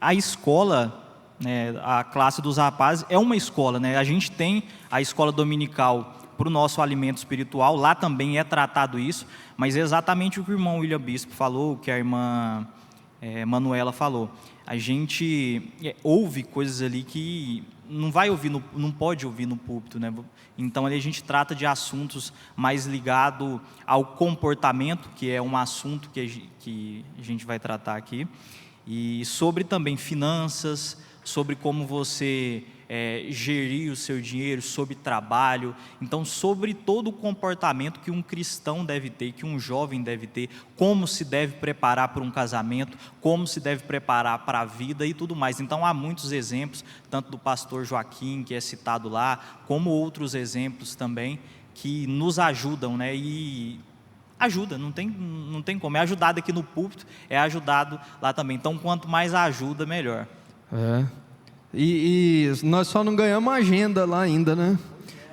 a escola, né, a classe dos rapazes é uma escola, né? A gente tem a escola dominical para o nosso alimento espiritual, lá também é tratado isso, mas é exatamente o que o irmão William Bispo falou, o que a irmã Manuela falou. A gente ouve coisas ali que não pode ouvir no púlpito, né? Então ali a gente trata de assuntos mais ligados ao comportamento, que é um assunto que a gente vai tratar aqui, e sobre também finanças, sobre como você gerir o seu dinheiro, sobre trabalho. Então, sobre todo o comportamento que um cristão deve ter, que um jovem deve ter, como se deve preparar para um casamento, como se deve preparar para a vida e tudo mais. Então, há muitos exemplos, tanto do pastor Joaquim, que é citado lá, como outros exemplos também, que nos ajudam, né? E ajuda, não tem como. É ajudado aqui no púlpito, é ajudado lá também. Então, quanto mais ajuda, melhor. E nós só não ganhamos agenda lá ainda, né?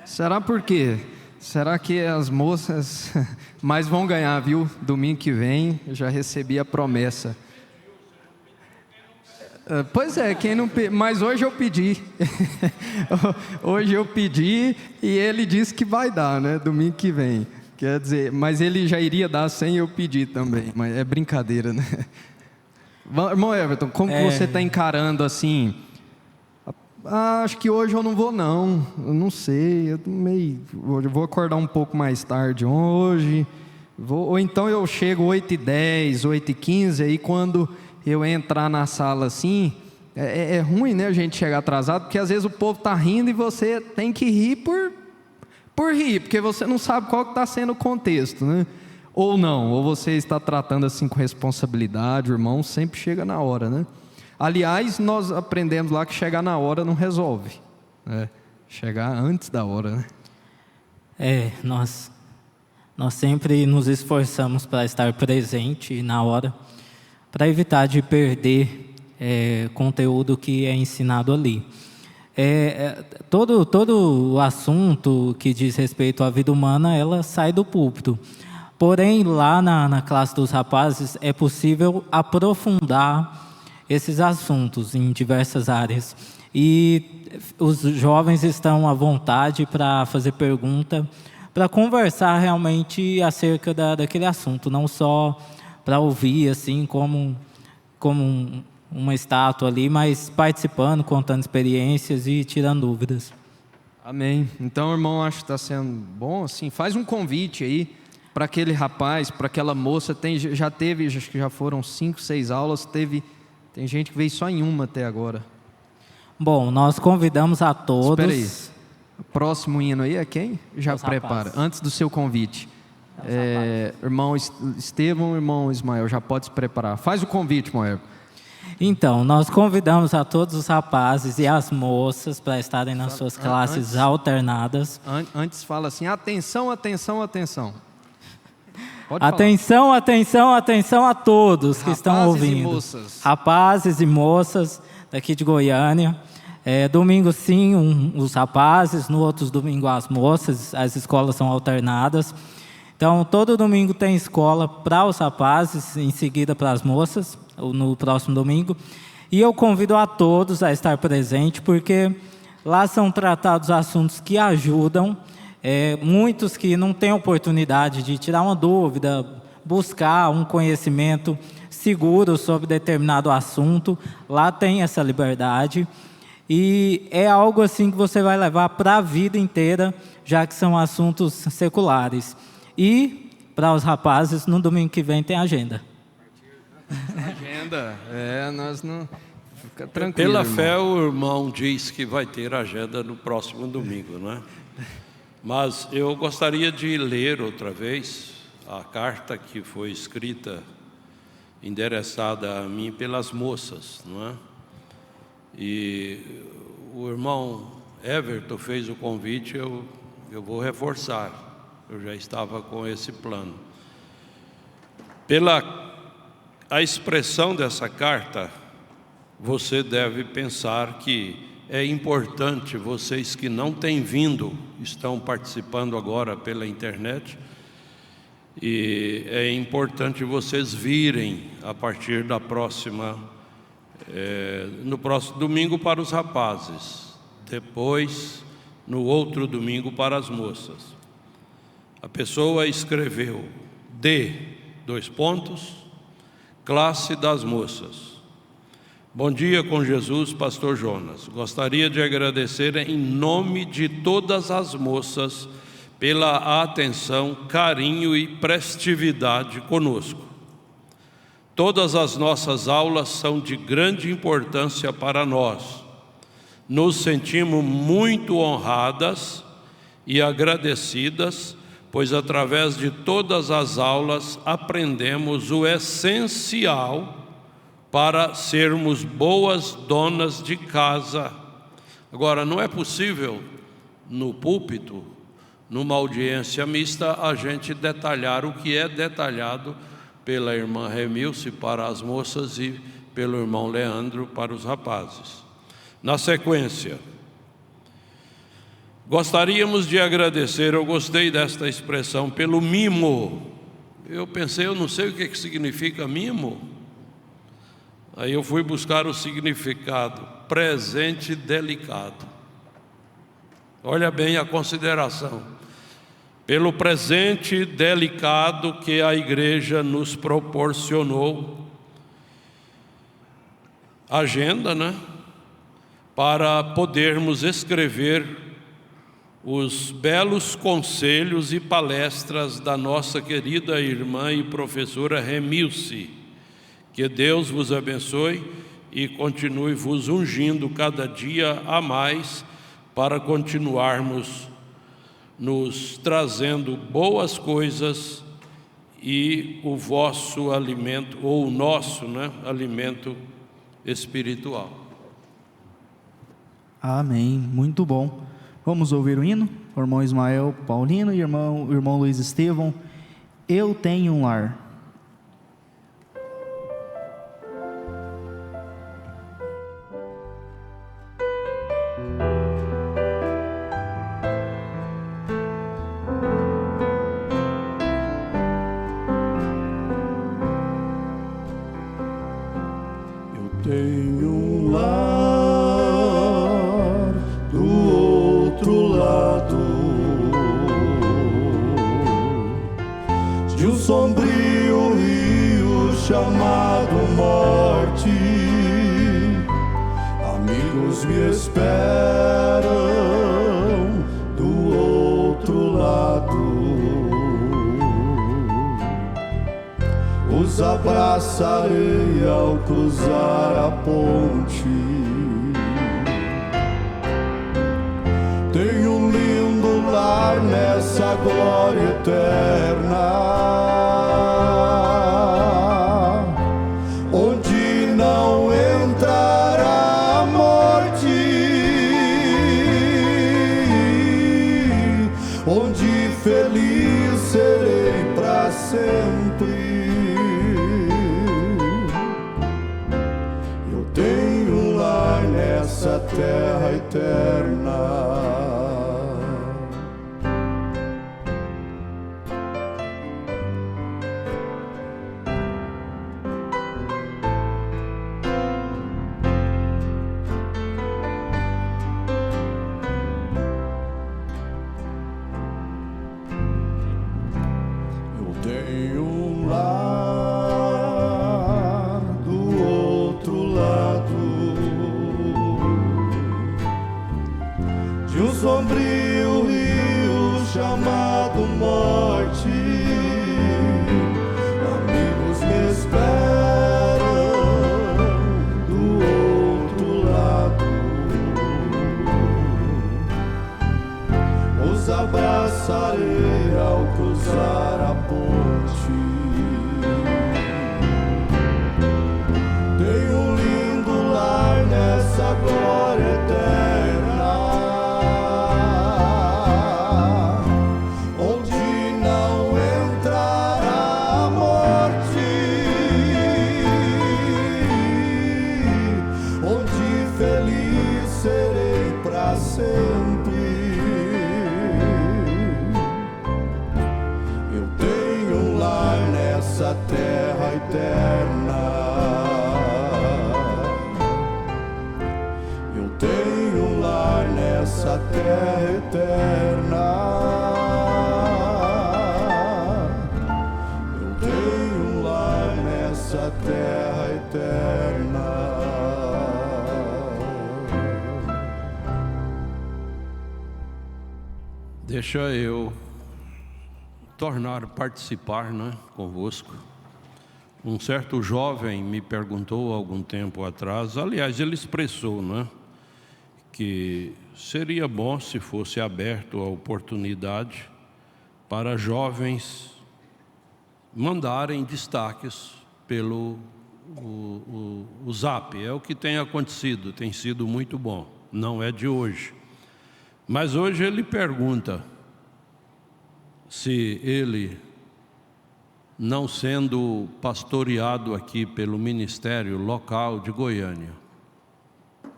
Será por quê? Será que as moças mais vão ganhar, viu? Domingo que vem, eu já recebi a promessa. Pois é, mas hoje eu pedi. Hoje eu pedi e ele disse que vai dar, né? Domingo que vem. Quer dizer, mas ele já iria dar sem eu pedir também. Mas é brincadeira, né? Irmão Everton, como que você está encarando assim? Acho que hoje eu não vou não, eu não sei, eu vou acordar um pouco mais tarde hoje, ou então eu chego 8h10, 8h15, aí quando eu entrar na sala assim, é ruim, né, a gente chegar atrasado, porque às vezes o povo está rindo e você tem que rir por rir, porque você não sabe qual que está sendo o contexto, né? Ou não, ou você está tratando assim com responsabilidade, o irmão sempre chega na hora, né? Aliás, nós aprendemos lá que chegar na hora não resolve, né? Chegar antes da hora, né? Nós sempre nos esforçamos para estar presente na hora, para evitar de perder conteúdo que é ensinado ali. todo o assunto que diz respeito à vida humana, ela sai do púlpito. Porém, lá na classe dos rapazes, é possível aprofundar esses assuntos em diversas áreas. E os jovens estão à vontade para fazer pergunta, para conversar realmente acerca daquele assunto, não só para ouvir, assim, como uma estátua ali, mas participando, contando experiências e tirando dúvidas. Amém. Então, irmão, acho que está sendo bom, assim, faz um convite aí para aquele rapaz, para aquela moça. Já teve, acho que já foram 5, 6 aulas, tem gente que veio só em uma até agora. Bom, nós convidamos a todos. Espera aí. O próximo hino aí é quem? Já prepara, antes do seu convite. Irmão Estevão, irmão Ismael, já pode se preparar. Faz o convite, Moer. Então, nós convidamos a todos os rapazes e as moças para estarem nas suas classes alternadas. Antes fala assim, atenção, atenção, atenção. Atenção, atenção, atenção a todos que estão ouvindo. Rapazes e moças. Rapazes e moças daqui de Goiânia. Domingo sim, os rapazes, no outro domingo as moças, as escolas são alternadas. Então, todo domingo tem escola para os rapazes, em seguida para as moças, no próximo domingo. E eu convido a todos a estar presente, porque lá são tratados assuntos que ajudam muitos que não têm oportunidade de tirar uma dúvida, buscar um conhecimento seguro sobre determinado assunto. Lá tem essa liberdade. E é algo assim que você vai levar para a vida inteira, já que são assuntos seculares. E, para os rapazes, no domingo que vem tem agenda. Agenda? Nós não... Fica tranquilo, Pela irmão. fé, o irmão diz que vai ter agenda no próximo domingo, não é? Mas eu gostaria de ler outra vez a carta que foi escrita, endereçada a mim pelas moças, não é? E o irmão Everton fez o convite, eu vou reforçar, eu já estava com esse plano. Pela a expressão dessa carta, você deve pensar que é importante, vocês que não têm vindo, estão participando agora pela internet, e é importante vocês virem a partir da próxima no próximo domingo para os rapazes, depois no outro domingo para as moças. A pessoa escreveu classe das moças. Bom dia com Jesus, pastor Jonas. Gostaria de agradecer em nome de todas as moças pela atenção, carinho e prestividade conosco. Todas as nossas aulas são de grande importância para nós. Nos sentimos muito honradas e agradecidas, pois através de todas as aulas aprendemos o essencial para sermos boas donas de casa. Agora, não é possível no púlpito, numa audiência mista, a gente detalhar o que é detalhado pela irmã Remilce para as moças e pelo irmão Leandro para os rapazes. Na sequência, gostaríamos de agradecer, eu gostei desta expressão, pelo mimo. Eu pensei, eu não sei o que significa mimo. Aí eu fui buscar o significado, presente delicado. Olha bem a consideração. Pelo presente delicado que a igreja nos proporcionou. Agenda, né? Para podermos escrever os belos conselhos e palestras da nossa querida irmã e professora Remilce. Que Deus vos abençoe e continue vos ungindo cada dia a mais para continuarmos nos trazendo boas coisas e o vosso alimento, ou o nosso, né, alimento espiritual. Amém, muito bom. Vamos ouvir o hino? O irmão Ismael Paulino e o irmão Luiz Estevão. Eu tenho um lar. chamado morte, amigos me esperam do outro lado. Os abraçarei ao cruzar a ponte. Tenho um lindo lar nessa glória eterna, onde não entrará a morte, onde feliz serei para sempre. Eu tenho um lar nessa terra eterna. Tenho um lar do outro lado de um sombrio rio chamado morte. Amigos me esperam do outro lado. Os abraçarei ao cruzar a ponte. Tenho um lindo lar nessa glória eterna, onde não entrará a morte, onde feliz serei para sempre. Eu tenho um lar nessa terra eterna. Eu tenho um lar nessa terra eterna. Eu tenho um lar nessa terra eterna. Deixa eu tornar participar, né, convosco. Um certo jovem me perguntou há algum tempo atrás, aliás, ele expressou, né, que seria bom se fosse aberto a oportunidade para jovens mandarem destaques pelo o Zap. É o que tem acontecido, tem sido muito bom, não é de hoje. Mas hoje ele pergunta se ele, não sendo pastoreado aqui pelo ministério local de Goiânia,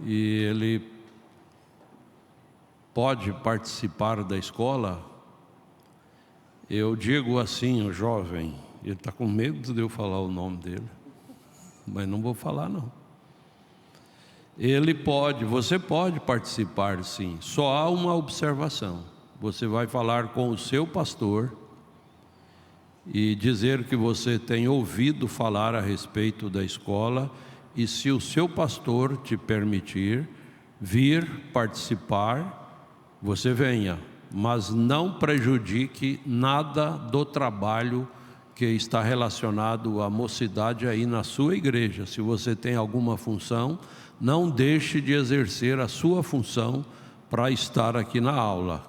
e ele pode participar da escola. Eu digo assim, o jovem, ele está com medo de eu falar o nome dele, mas não vou falar não. Ele pode, você pode participar sim, só há uma observação. Você vai falar com o seu pastor e dizer que você tem ouvido falar a respeito da escola, e se o seu pastor te permitir vir participar, você venha, mas não prejudique nada do trabalho que está relacionado à mocidade aí na sua igreja. Se você tem alguma função, não deixe de exercer a sua função para estar aqui na aula.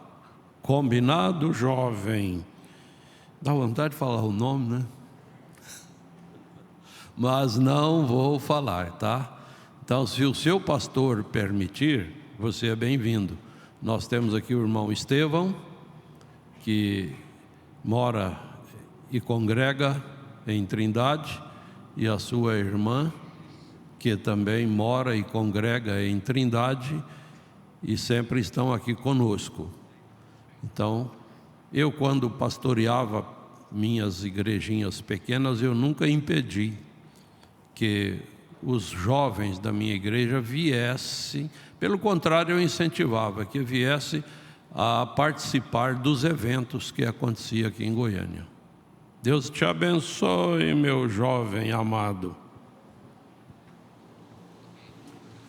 Combinado, jovem? Dá vontade de falar o nome, né? Mas não vou falar, tá? Então, se o seu pastor permitir, você é bem-vindo. Nós temos aqui o irmão Estevão, que mora e congrega em Trindade, e a sua irmã, que também mora e congrega em Trindade, e sempre estão aqui conosco. Então, eu quando pastoreava minhas igrejinhas pequenas, eu nunca impedi que os jovens da minha igreja viessem, pelo contrário, eu incentivava que viessem a participar dos eventos que aconteciam aqui em Goiânia. Deus te abençoe, meu jovem amado.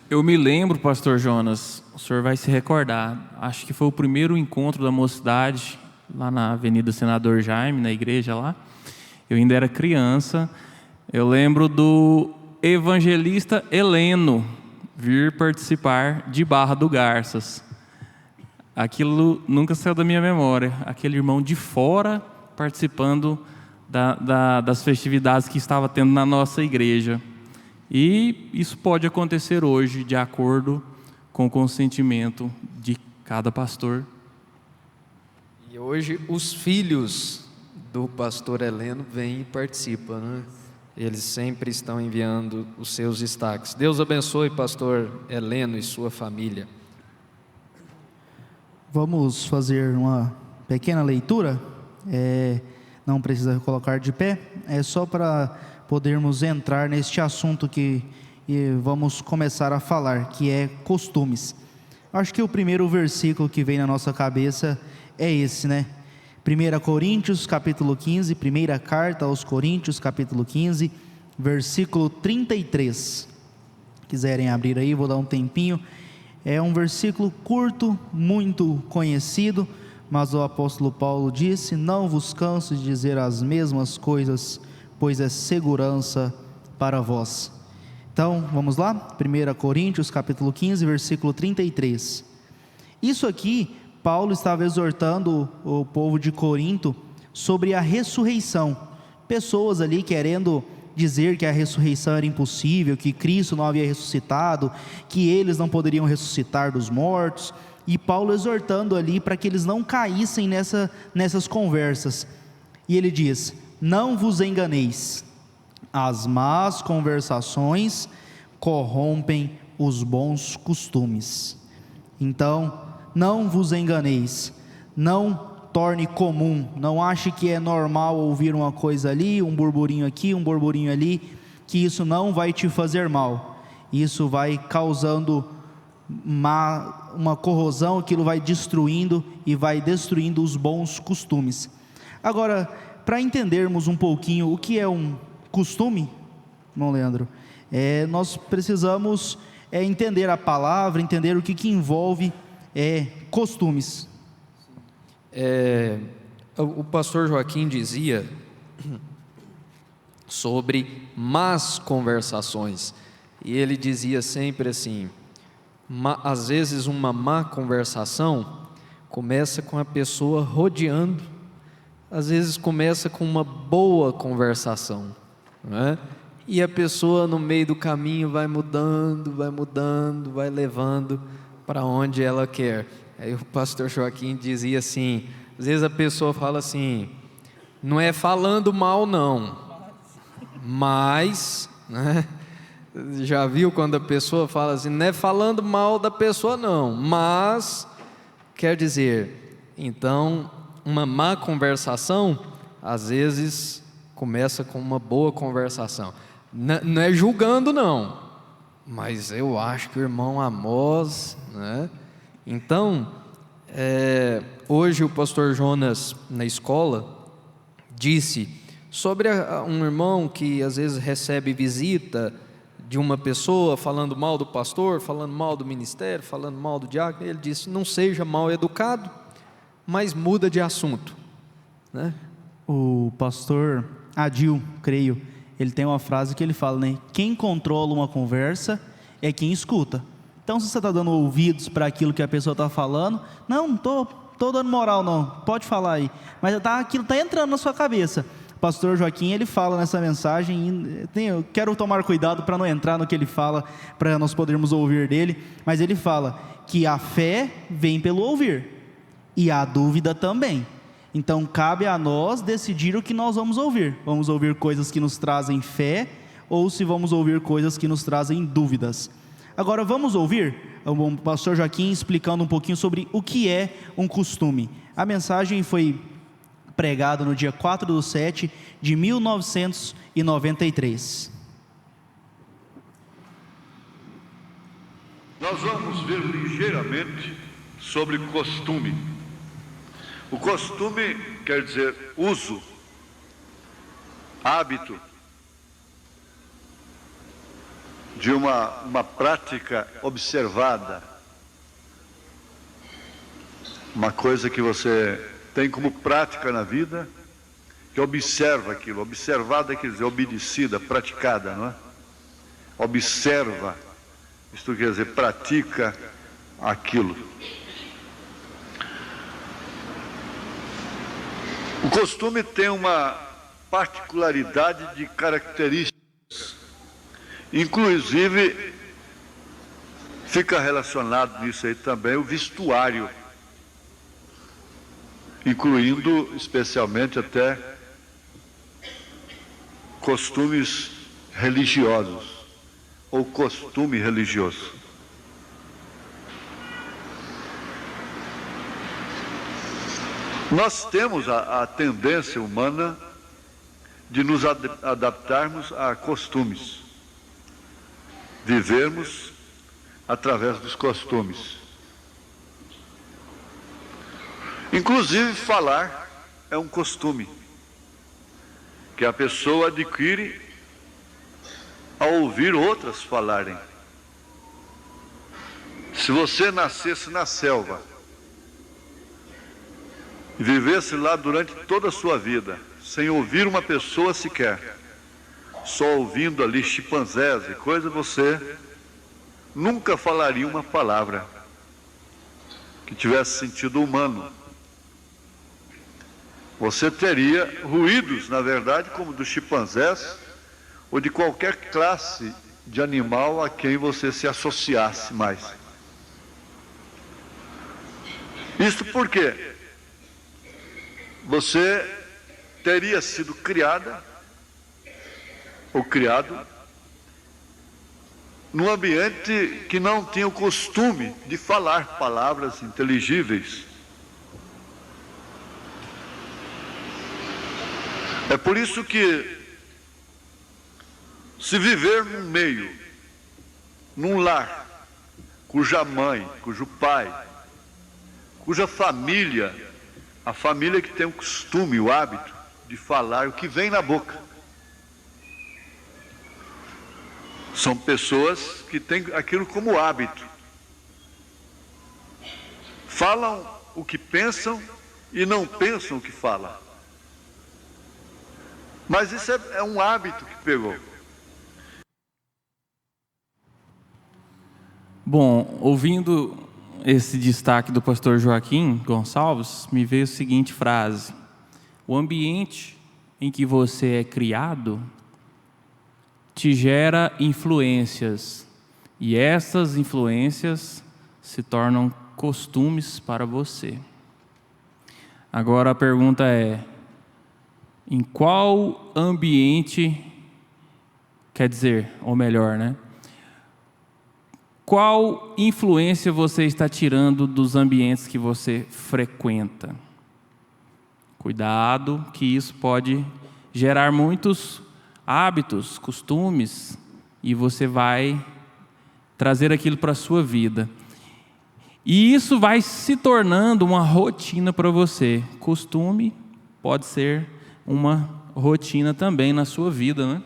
Eu me lembro, pastor Jonas, o senhor vai se recordar, acho que foi o primeiro encontro da mocidade, lá na Avenida Senador Jaime, na igreja lá. Eu ainda era criança. Eu lembro do evangelista Heleno vir participar de Barra do Garças. Aquilo nunca saiu da minha memória. Aquele irmão de fora participando das festividades que estava tendo na nossa igreja. E isso pode acontecer hoje, de acordo com o consentimento de cada pastor. E hoje os filhos do pastor Heleno vêm e participam, né? Eles sempre estão enviando os seus destaques. Deus abençoe pastor Heleno e sua família. Vamos fazer uma pequena leitura. Não precisa colocar de pé. É só para podermos entrar neste assunto que vamos começar a falar, que é costumes. Acho que o primeiro versículo que vem na nossa cabeça é esse, né? 1 Coríntios, capítulo 15, primeira carta aos Coríntios, capítulo 15, versículo 33. Quiserem abrir aí, vou dar um tempinho. É um versículo curto, muito conhecido, mas o apóstolo Paulo disse: não vos canso de dizer as mesmas coisas, pois é segurança para vós. Então, vamos lá? 1 Coríntios, capítulo 15, versículo 33. Isso aqui, Paulo estava exortando o povo de Corinto sobre a ressurreição. Pessoas ali querendo dizer que a ressurreição era impossível, que Cristo não havia ressuscitado, que eles não poderiam ressuscitar dos mortos. E Paulo exortando ali para que eles não caíssem nessas conversas. E ele diz: não vos enganeis, as más conversações corrompem os bons costumes. Então, não vos enganeis, não torne comum, não ache que é normal ouvir uma coisa ali, um burburinho aqui, um burburinho ali, que isso não vai te fazer mal. Isso vai causando uma corrosão, aquilo vai destruindo e vai destruindo os bons costumes. Agora, para entendermos um pouquinho o que é um costume, irmão Leandro, nós precisamos entender a palavra, entender o que envolve costumes. O pastor Joaquim dizia sobre más conversações, e ele dizia sempre assim: às vezes uma má conversação começa com a pessoa rodeando, às vezes começa com uma boa conversação, não é? E a pessoa no meio do caminho vai mudando, vai levando para onde ela quer. Aí o pastor Joaquim dizia assim, às vezes a pessoa fala assim: não é falando mal não, mas, né? Já viu quando a pessoa fala assim, não é falando mal da pessoa não, mas, quer dizer, então, uma má conversação, às vezes, começa com uma boa conversação. Não é julgando não, mas eu acho que o irmão Amós, né? Então, hoje o pastor Jonas, na escola, disse sobre um irmão que às vezes recebe visita de uma pessoa falando mal do pastor, falando mal do ministério, falando mal do diácono. Ele disse: não seja mal educado, mas muda de assunto, né? O pastor Adil, creio, ele tem uma frase que ele fala, né? Quem controla uma conversa é quem escuta. Então, se você está dando ouvidos para aquilo que a pessoa está falando, não estou dando moral não, pode falar aí, mas aquilo está entrando na sua cabeça. O pastor Joaquim, ele fala nessa mensagem, eu quero tomar cuidado para não entrar no que ele fala, para nós podermos ouvir dele, mas ele fala que a fé vem pelo ouvir, e a dúvida também. Então, cabe a nós decidir o que nós vamos ouvir coisas que nos trazem fé, ou se vamos ouvir coisas que nos trazem dúvidas. Agora vamos ouvir o pastor Joaquim explicando um pouquinho sobre o que é um costume. A mensagem foi pregada no dia 4/7 de 1993. Nós vamos ver ligeiramente sobre costume. O costume quer dizer uso, hábito, de uma prática observada, uma coisa que você tem como prática na vida, que observa aquilo. Observada quer dizer obedecida, praticada, não é? Observa, isto quer dizer pratica aquilo. O costume tem uma particularidade de características, inclusive fica relacionado nisso aí também o vestuário, incluindo especialmente até costumes religiosos ou costume religioso. Nós temos a tendência humana de nos adaptarmos a costumes, vivermos através dos costumes. Inclusive falar é um costume que a pessoa adquire ao ouvir outras falarem. Se você nascesse na selva e vivesse lá durante toda a sua vida, sem ouvir uma pessoa sequer, só ouvindo ali chimpanzés e coisa, você nunca falaria uma palavra que tivesse sentido humano. Você teria ruídos, na verdade, como dos chimpanzés ou de qualquer classe de animal a quem você se associasse mais. Isto porque você teria sido criada ou criado num ambiente que não tinha o costume de falar palavras inteligíveis. É por isso que, se viver num meio, num lar, cuja mãe, cujo pai, cuja família, a família que tem o costume, o hábito de falar o que vem na boca, são pessoas que têm aquilo como hábito. Falam o que pensam e não pensam o que falam. Mas isso é um hábito que pegou. Bom, ouvindo esse destaque do pastor Joaquim Gonçalves, me veio a seguinte frase: o ambiente em que você é criado te gera influências, e essas influências se tornam costumes para você. Agora a pergunta é: em qual ambiente, quer dizer, ou melhor, né? Qual influência você está tirando dos ambientes que você frequenta? Cuidado, que isso pode gerar muitos hábitos, costumes, e você vai trazer aquilo para a sua vida. E isso vai se tornando uma rotina para você. Costume pode ser uma rotina também na sua vida, né?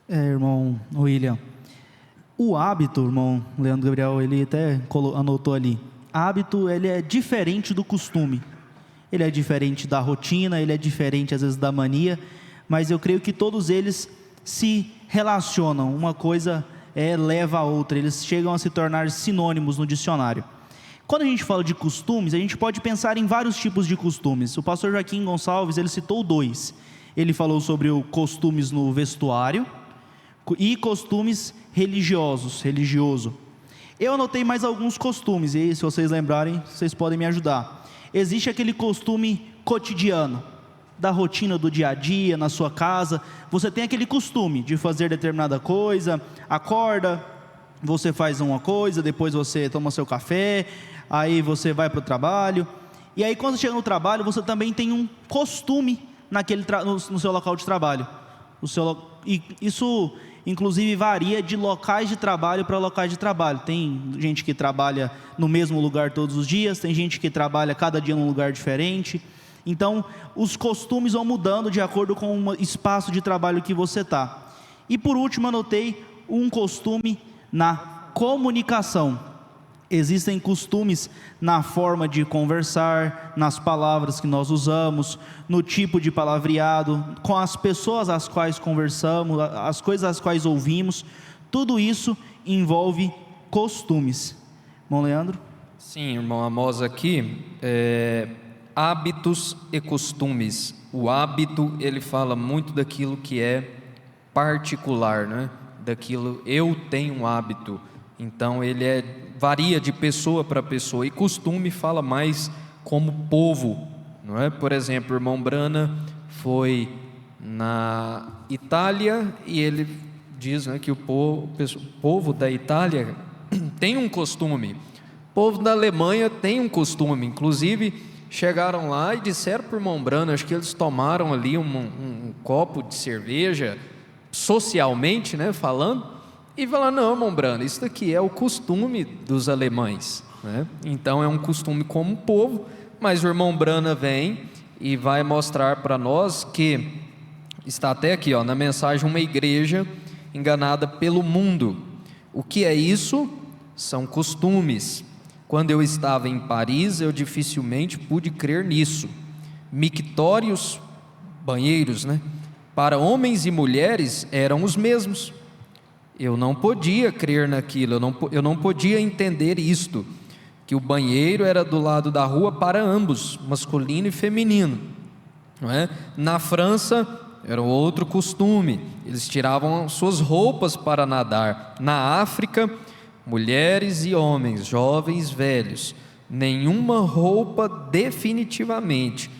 Irmão William, o hábito, irmão Leandro Gabriel, ele até anotou ali, hábito, ele é diferente do costume, ele é diferente da rotina, ele é diferente às vezes da mania, mas eu creio que todos eles se relacionam, uma coisa leva a outra, eles chegam a se tornar sinônimos no dicionário. Quando a gente fala de costumes, a gente pode pensar em vários tipos de costumes. O pastor Joaquim Gonçalves, ele citou 2. Ele falou sobre os costumes no vestuário e costumes religioso. Eu anotei mais alguns costumes, e se vocês lembrarem, vocês podem me ajudar. Existe aquele costume cotidiano, da rotina do dia a dia, na sua casa. Você tem aquele costume de fazer determinada coisa, acorda, você faz uma coisa, depois você toma seu café, aí você vai para o trabalho, e aí quando chega no trabalho, você também tem um costume no seu local de trabalho. E isso, inclusive, varia de locais de trabalho para locais de trabalho. Tem gente que trabalha no mesmo lugar todos os dias, tem gente que trabalha cada dia num lugar diferente, Então, os costumes vão mudando de acordo com o espaço de trabalho que você está. E por último, anotei um costume na comunicação. Existem costumes na forma de conversar, nas palavras que nós usamos, no tipo de palavreado, com as pessoas às quais conversamos, as coisas às quais ouvimos. Tudo isso envolve costumes. Bom, Leandro? Sim, irmão Amós, aqui, hábitos e costumes. O hábito, ele fala muito daquilo que é particular, né? Daquilo, eu tenho um hábito. Então, ele varia de pessoa para pessoa. E costume fala mais como povo, não é? Por exemplo, o irmão Brana foi na Itália e ele diz, né, que o povo da Itália tem um costume. O povo da Alemanha tem um costume. Inclusive, chegaram lá e disseram para o irmão Brana, acho que eles tomaram ali um copo de cerveja, socialmente, né, falando, e falaram: não, irmão Brana, isso daqui é o costume dos alemães, né? Então é um costume como povo, mas o irmão Brana vem e vai mostrar para nós que, está até aqui, na mensagem, uma igreja enganada pelo mundo. O que é isso? São costumes. Quando eu estava em Paris, eu dificilmente pude crer nisso. Mictórios, banheiros, né, para homens e mulheres eram os mesmos. Eu não podia crer naquilo, eu não podia entender isto, que o banheiro era do lado da rua para ambos, masculino e feminino, não é? Na França era outro costume, eles tiravam suas roupas para nadar. Na África, mulheres e homens, jovens, velhos, nenhuma roupa definitivamente.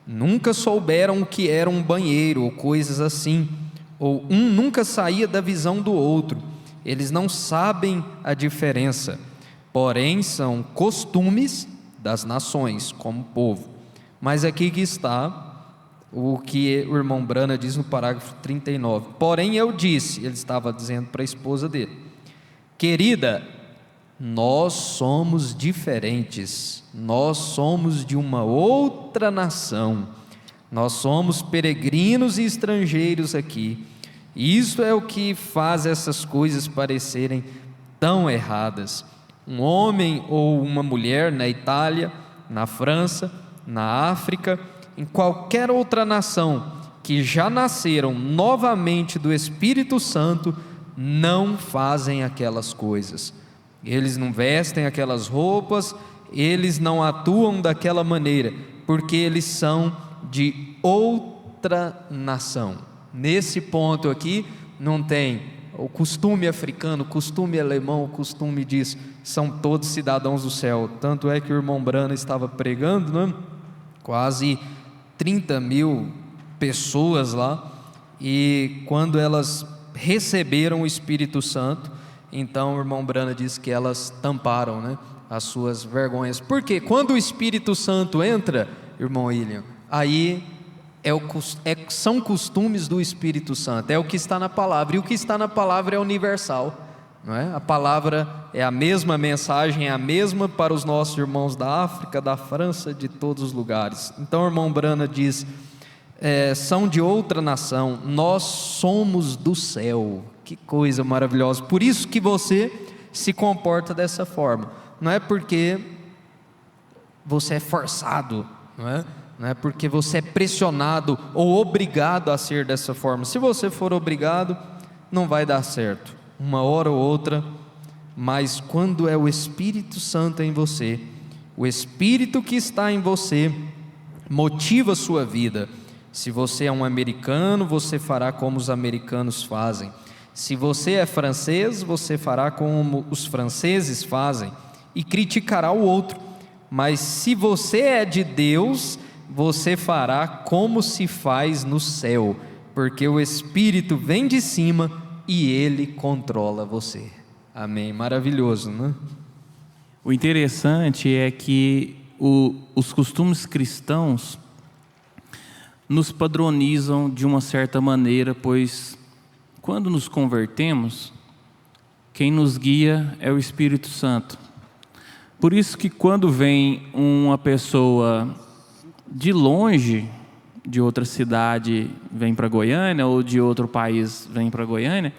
Nunca souberam o que era um banheiro ou coisas assim. Ou um nunca saía da visão do outro. Eles não sabem a diferença. Porém, são costumes das nações, como povo. Mas aqui que está o que o irmão Brana diz no parágrafo 39. Porém, eu disse, ele estava dizendo para a esposa dele: querida, nós somos diferentes. Nós somos de uma outra nação. Nós somos peregrinos e estrangeiros aqui. Isso é o que faz essas coisas parecerem tão erradas. Um homem ou uma mulher na Itália, na França, na África, em qualquer outra nação que já nasceram novamente do Espírito Santo, não fazem aquelas coisas. Eles não vestem aquelas roupas, eles não atuam daquela maneira, porque eles são de outra nação. Nesse ponto aqui, não tem o costume africano, o costume alemão, o costume disso, são todos cidadãos do céu. Tanto é que o irmão Brana estava pregando, né? Quase 30 mil pessoas lá, e quando elas receberam o Espírito Santo, então o irmão Brana diz que elas tamparam, né, as suas vergonhas. Porque quando o Espírito Santo entra, irmão William, aí são costumes do Espírito Santo, é o que está na palavra, e o que está na palavra é universal, não é? A palavra é a mesma mensagem, é a mesma para os nossos irmãos da África, da França, de todos os lugares. Então o irmão Brana diz, são de outra nação, nós somos do céu. Que coisa maravilhosa. Por isso que você se comporta dessa forma, não é porque você é forçado, não é? Não é porque você é pressionado ou obrigado a ser dessa forma. Se você for obrigado, não vai dar certo, uma hora ou outra. Mas quando é o Espírito Santo em você, o Espírito que está em você motiva a sua vida. Se você é um americano, você fará como os americanos fazem. Se você é francês, você fará como os franceses fazem e criticará o outro. Mas se você é de Deus, você fará como se faz no céu, porque o Espírito vem de cima e Ele controla você. Amém. Maravilhoso, né? O interessante é que os costumes cristãos nos padronizam de uma certa maneira, pois quando nos convertemos, quem nos guia é o Espírito Santo. Por isso que quando vem uma pessoa de longe, de outra cidade vem para Goiânia, ou de outro país vem para Goiânia,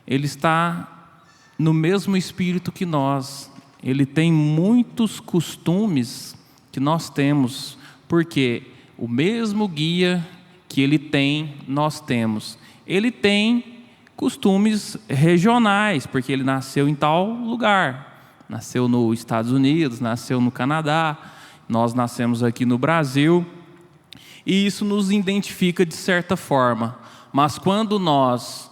ele está no mesmo espírito que nós. Ele tem muitos costumes que nós temos, porque o mesmo guia que ele tem, nós temos. Ele tem costumes regionais, porque ele nasceu em tal lugar. Nasceu nos Estados Unidos, nasceu no Canadá, nós nascemos aqui no Brasil, e isso nos identifica de certa forma. Mas quando nós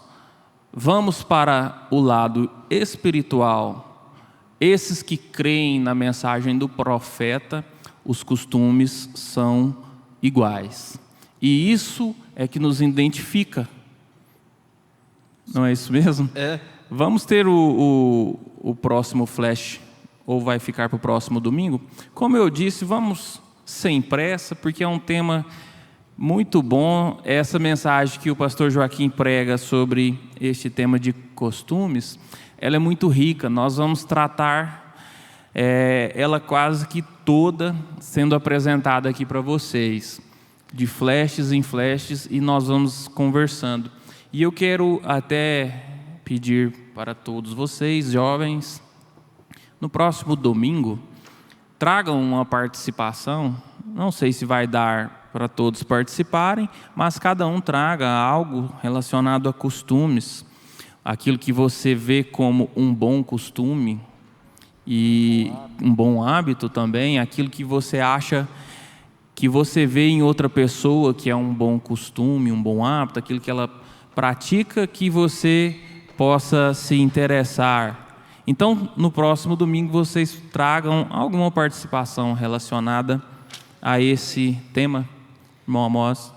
vamos para o lado espiritual, esses que creem na mensagem do profeta, os costumes são iguais. E isso é que nos identifica. Não é isso mesmo? É. Vamos ter o próximo flash, ou vai ficar para o próximo domingo? Como eu disse, vamos sem pressa, porque é um tema muito bom. Essa mensagem que o pastor Joaquim prega sobre este tema de costumes, ela é muito rica. Nós vamos tratar ela quase que toda sendo apresentada aqui para vocês, de flashes em flashes, e nós vamos conversando. E eu quero até pedir para todos vocês, jovens, no próximo domingo, tragam uma participação. Não sei se vai dar para todos participarem, mas cada um traga algo relacionado a costumes, aquilo que você vê como um bom costume e um bom hábito também, aquilo que você acha que você vê em outra pessoa que é um bom costume, um bom hábito, aquilo que ela pratica, que você possa se interessar. Então, no próximo domingo, vocês tragam alguma participação relacionada a esse tema, irmão Amós.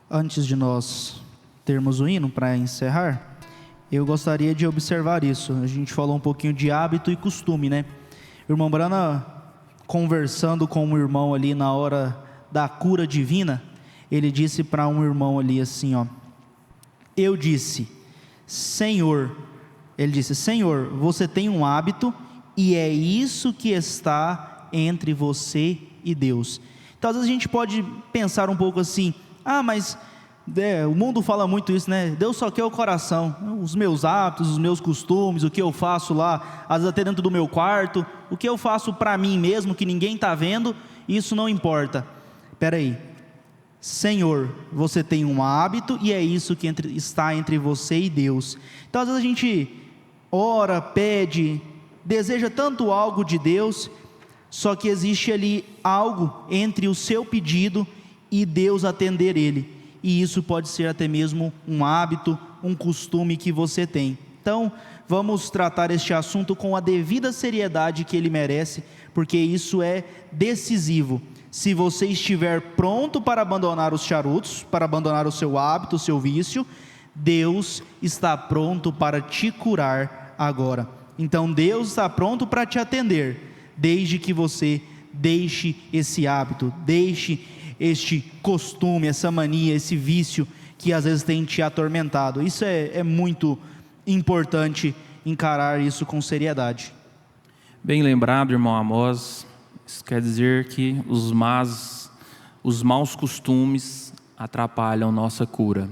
Antes de nós termos o hino para encerrar, eu gostaria de observar isso. A gente falou um pouquinho de hábito e costume, né? O irmão Brana, conversando com um irmão ali na hora da cura divina, ele disse para um irmão ali assim, ó: eu disse, Senhor, ele disse, Senhor, você tem um hábito e é isso que está entre você e Deus. Então, às vezes a gente pode pensar um pouco assim, mas o mundo fala muito isso, né? Deus só quer o coração, os meus hábitos, os meus costumes, o que eu faço lá, às vezes até dentro do meu quarto, o que eu faço para mim mesmo, que ninguém está vendo, isso não importa. Espera aí, Senhor, você tem um hábito e é isso que está entre você e Deus. Então, às vezes a gente ora, pede, deseja tanto algo de Deus, só que existe ali algo entre o seu pedido e Deus atender ele. E isso pode ser até mesmo um hábito, um costume que você tem. Então, vamos tratar este assunto com a devida seriedade que ele merece, porque isso é decisivo. Se você estiver pronto para abandonar os charutos, para abandonar o seu hábito, o seu vício, Deus está pronto para te curar agora. Então Deus está pronto para te atender, desde que você deixe esse hábito, deixe este costume, essa mania, esse vício que às vezes tem te atormentado. Isso é muito importante, encarar isso com seriedade. Bem lembrado, irmão Amós. Isso quer dizer que os maus costumes atrapalham nossa cura.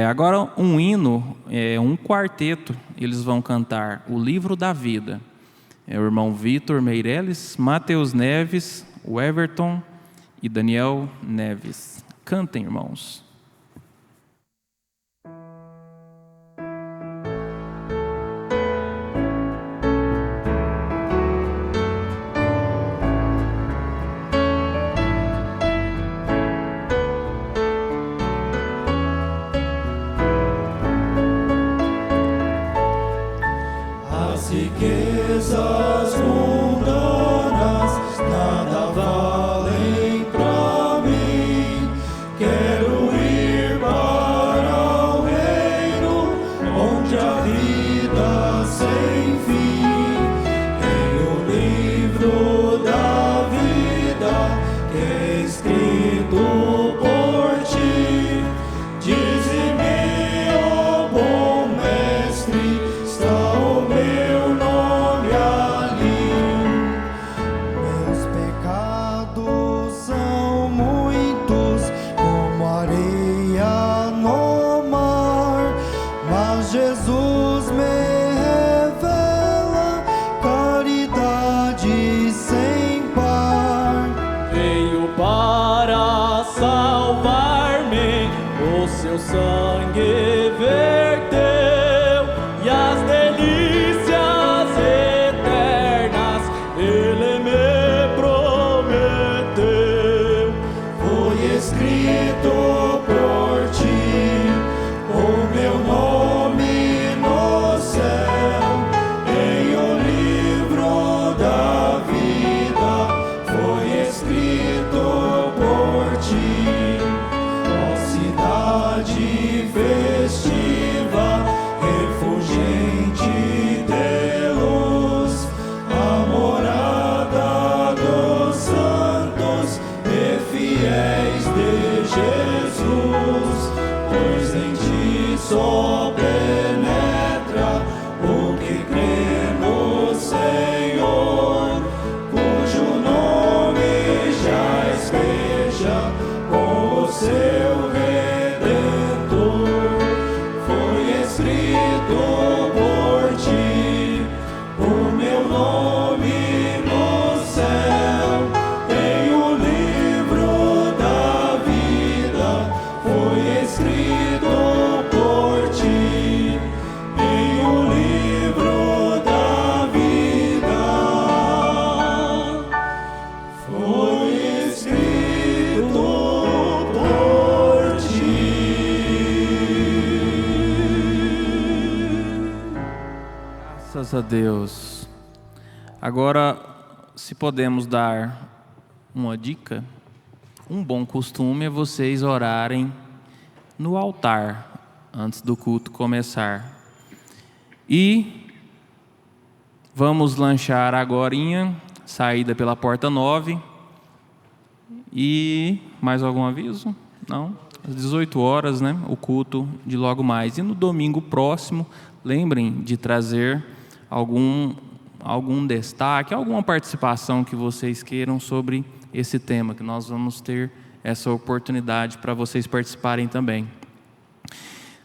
Agora um hino, um quarteto, eles vão cantar o Livro da Vida. O irmão Vitor Meireles, Mateus Neves, o Everton e Daniel Neves. Cantem, irmãos. Riquezas mundanas nada valem pra mim. Quero ir seu sangue verteu e as delícias eternas Ele me prometeu. Foi escrito por ti o meu nome no céu, em o livro da vida foi escrito por ti. Ó cidade festiva, refulgente de luz, a morada dos santos e fiéis de Jesus, pois em ti só penetra o que crê no Senhor, cujo nome já esteja com o seu Redentor. Foi escrito por ti o meu nome no céu, em o livro da vida foi escrito por ti, em o livro da vida foi escrito por ti. Graças a Deus. Agora, se podemos dar uma dica, um bom costume é vocês orarem no altar antes do culto começar. E vamos lanchar agorinha, saída pela porta 9. E mais algum aviso? Não? Às 18 horas, né? O culto de logo mais. E no domingo próximo, lembrem de trazer algum destaque, alguma participação que vocês queiram sobre esse tema, que nós vamos ter essa oportunidade para vocês participarem também.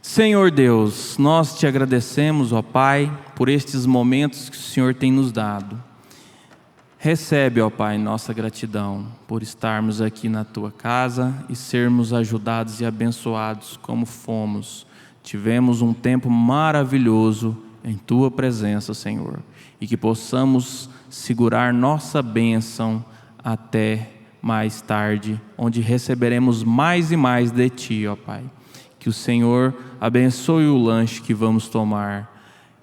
Senhor Deus, nós te agradecemos, ó Pai, por estes momentos que o Senhor tem nos dado. Recebe, ó Pai, nossa gratidão por estarmos aqui na Tua casa e sermos ajudados e abençoados como fomos. Tivemos um tempo maravilhoso em Tua presença, Senhor, e que possamos segurar nossa bênção até mais tarde, onde receberemos mais e mais de Ti, ó Pai. Que o Senhor abençoe o lanche que vamos tomar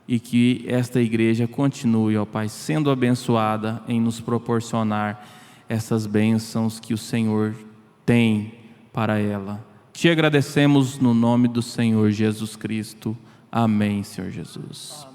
e que esta igreja continue, ó Pai, sendo abençoada em nos proporcionar essas bênçãos que o Senhor tem para ela. Te agradecemos no nome do Senhor Jesus Cristo. Amém, Senhor Jesus.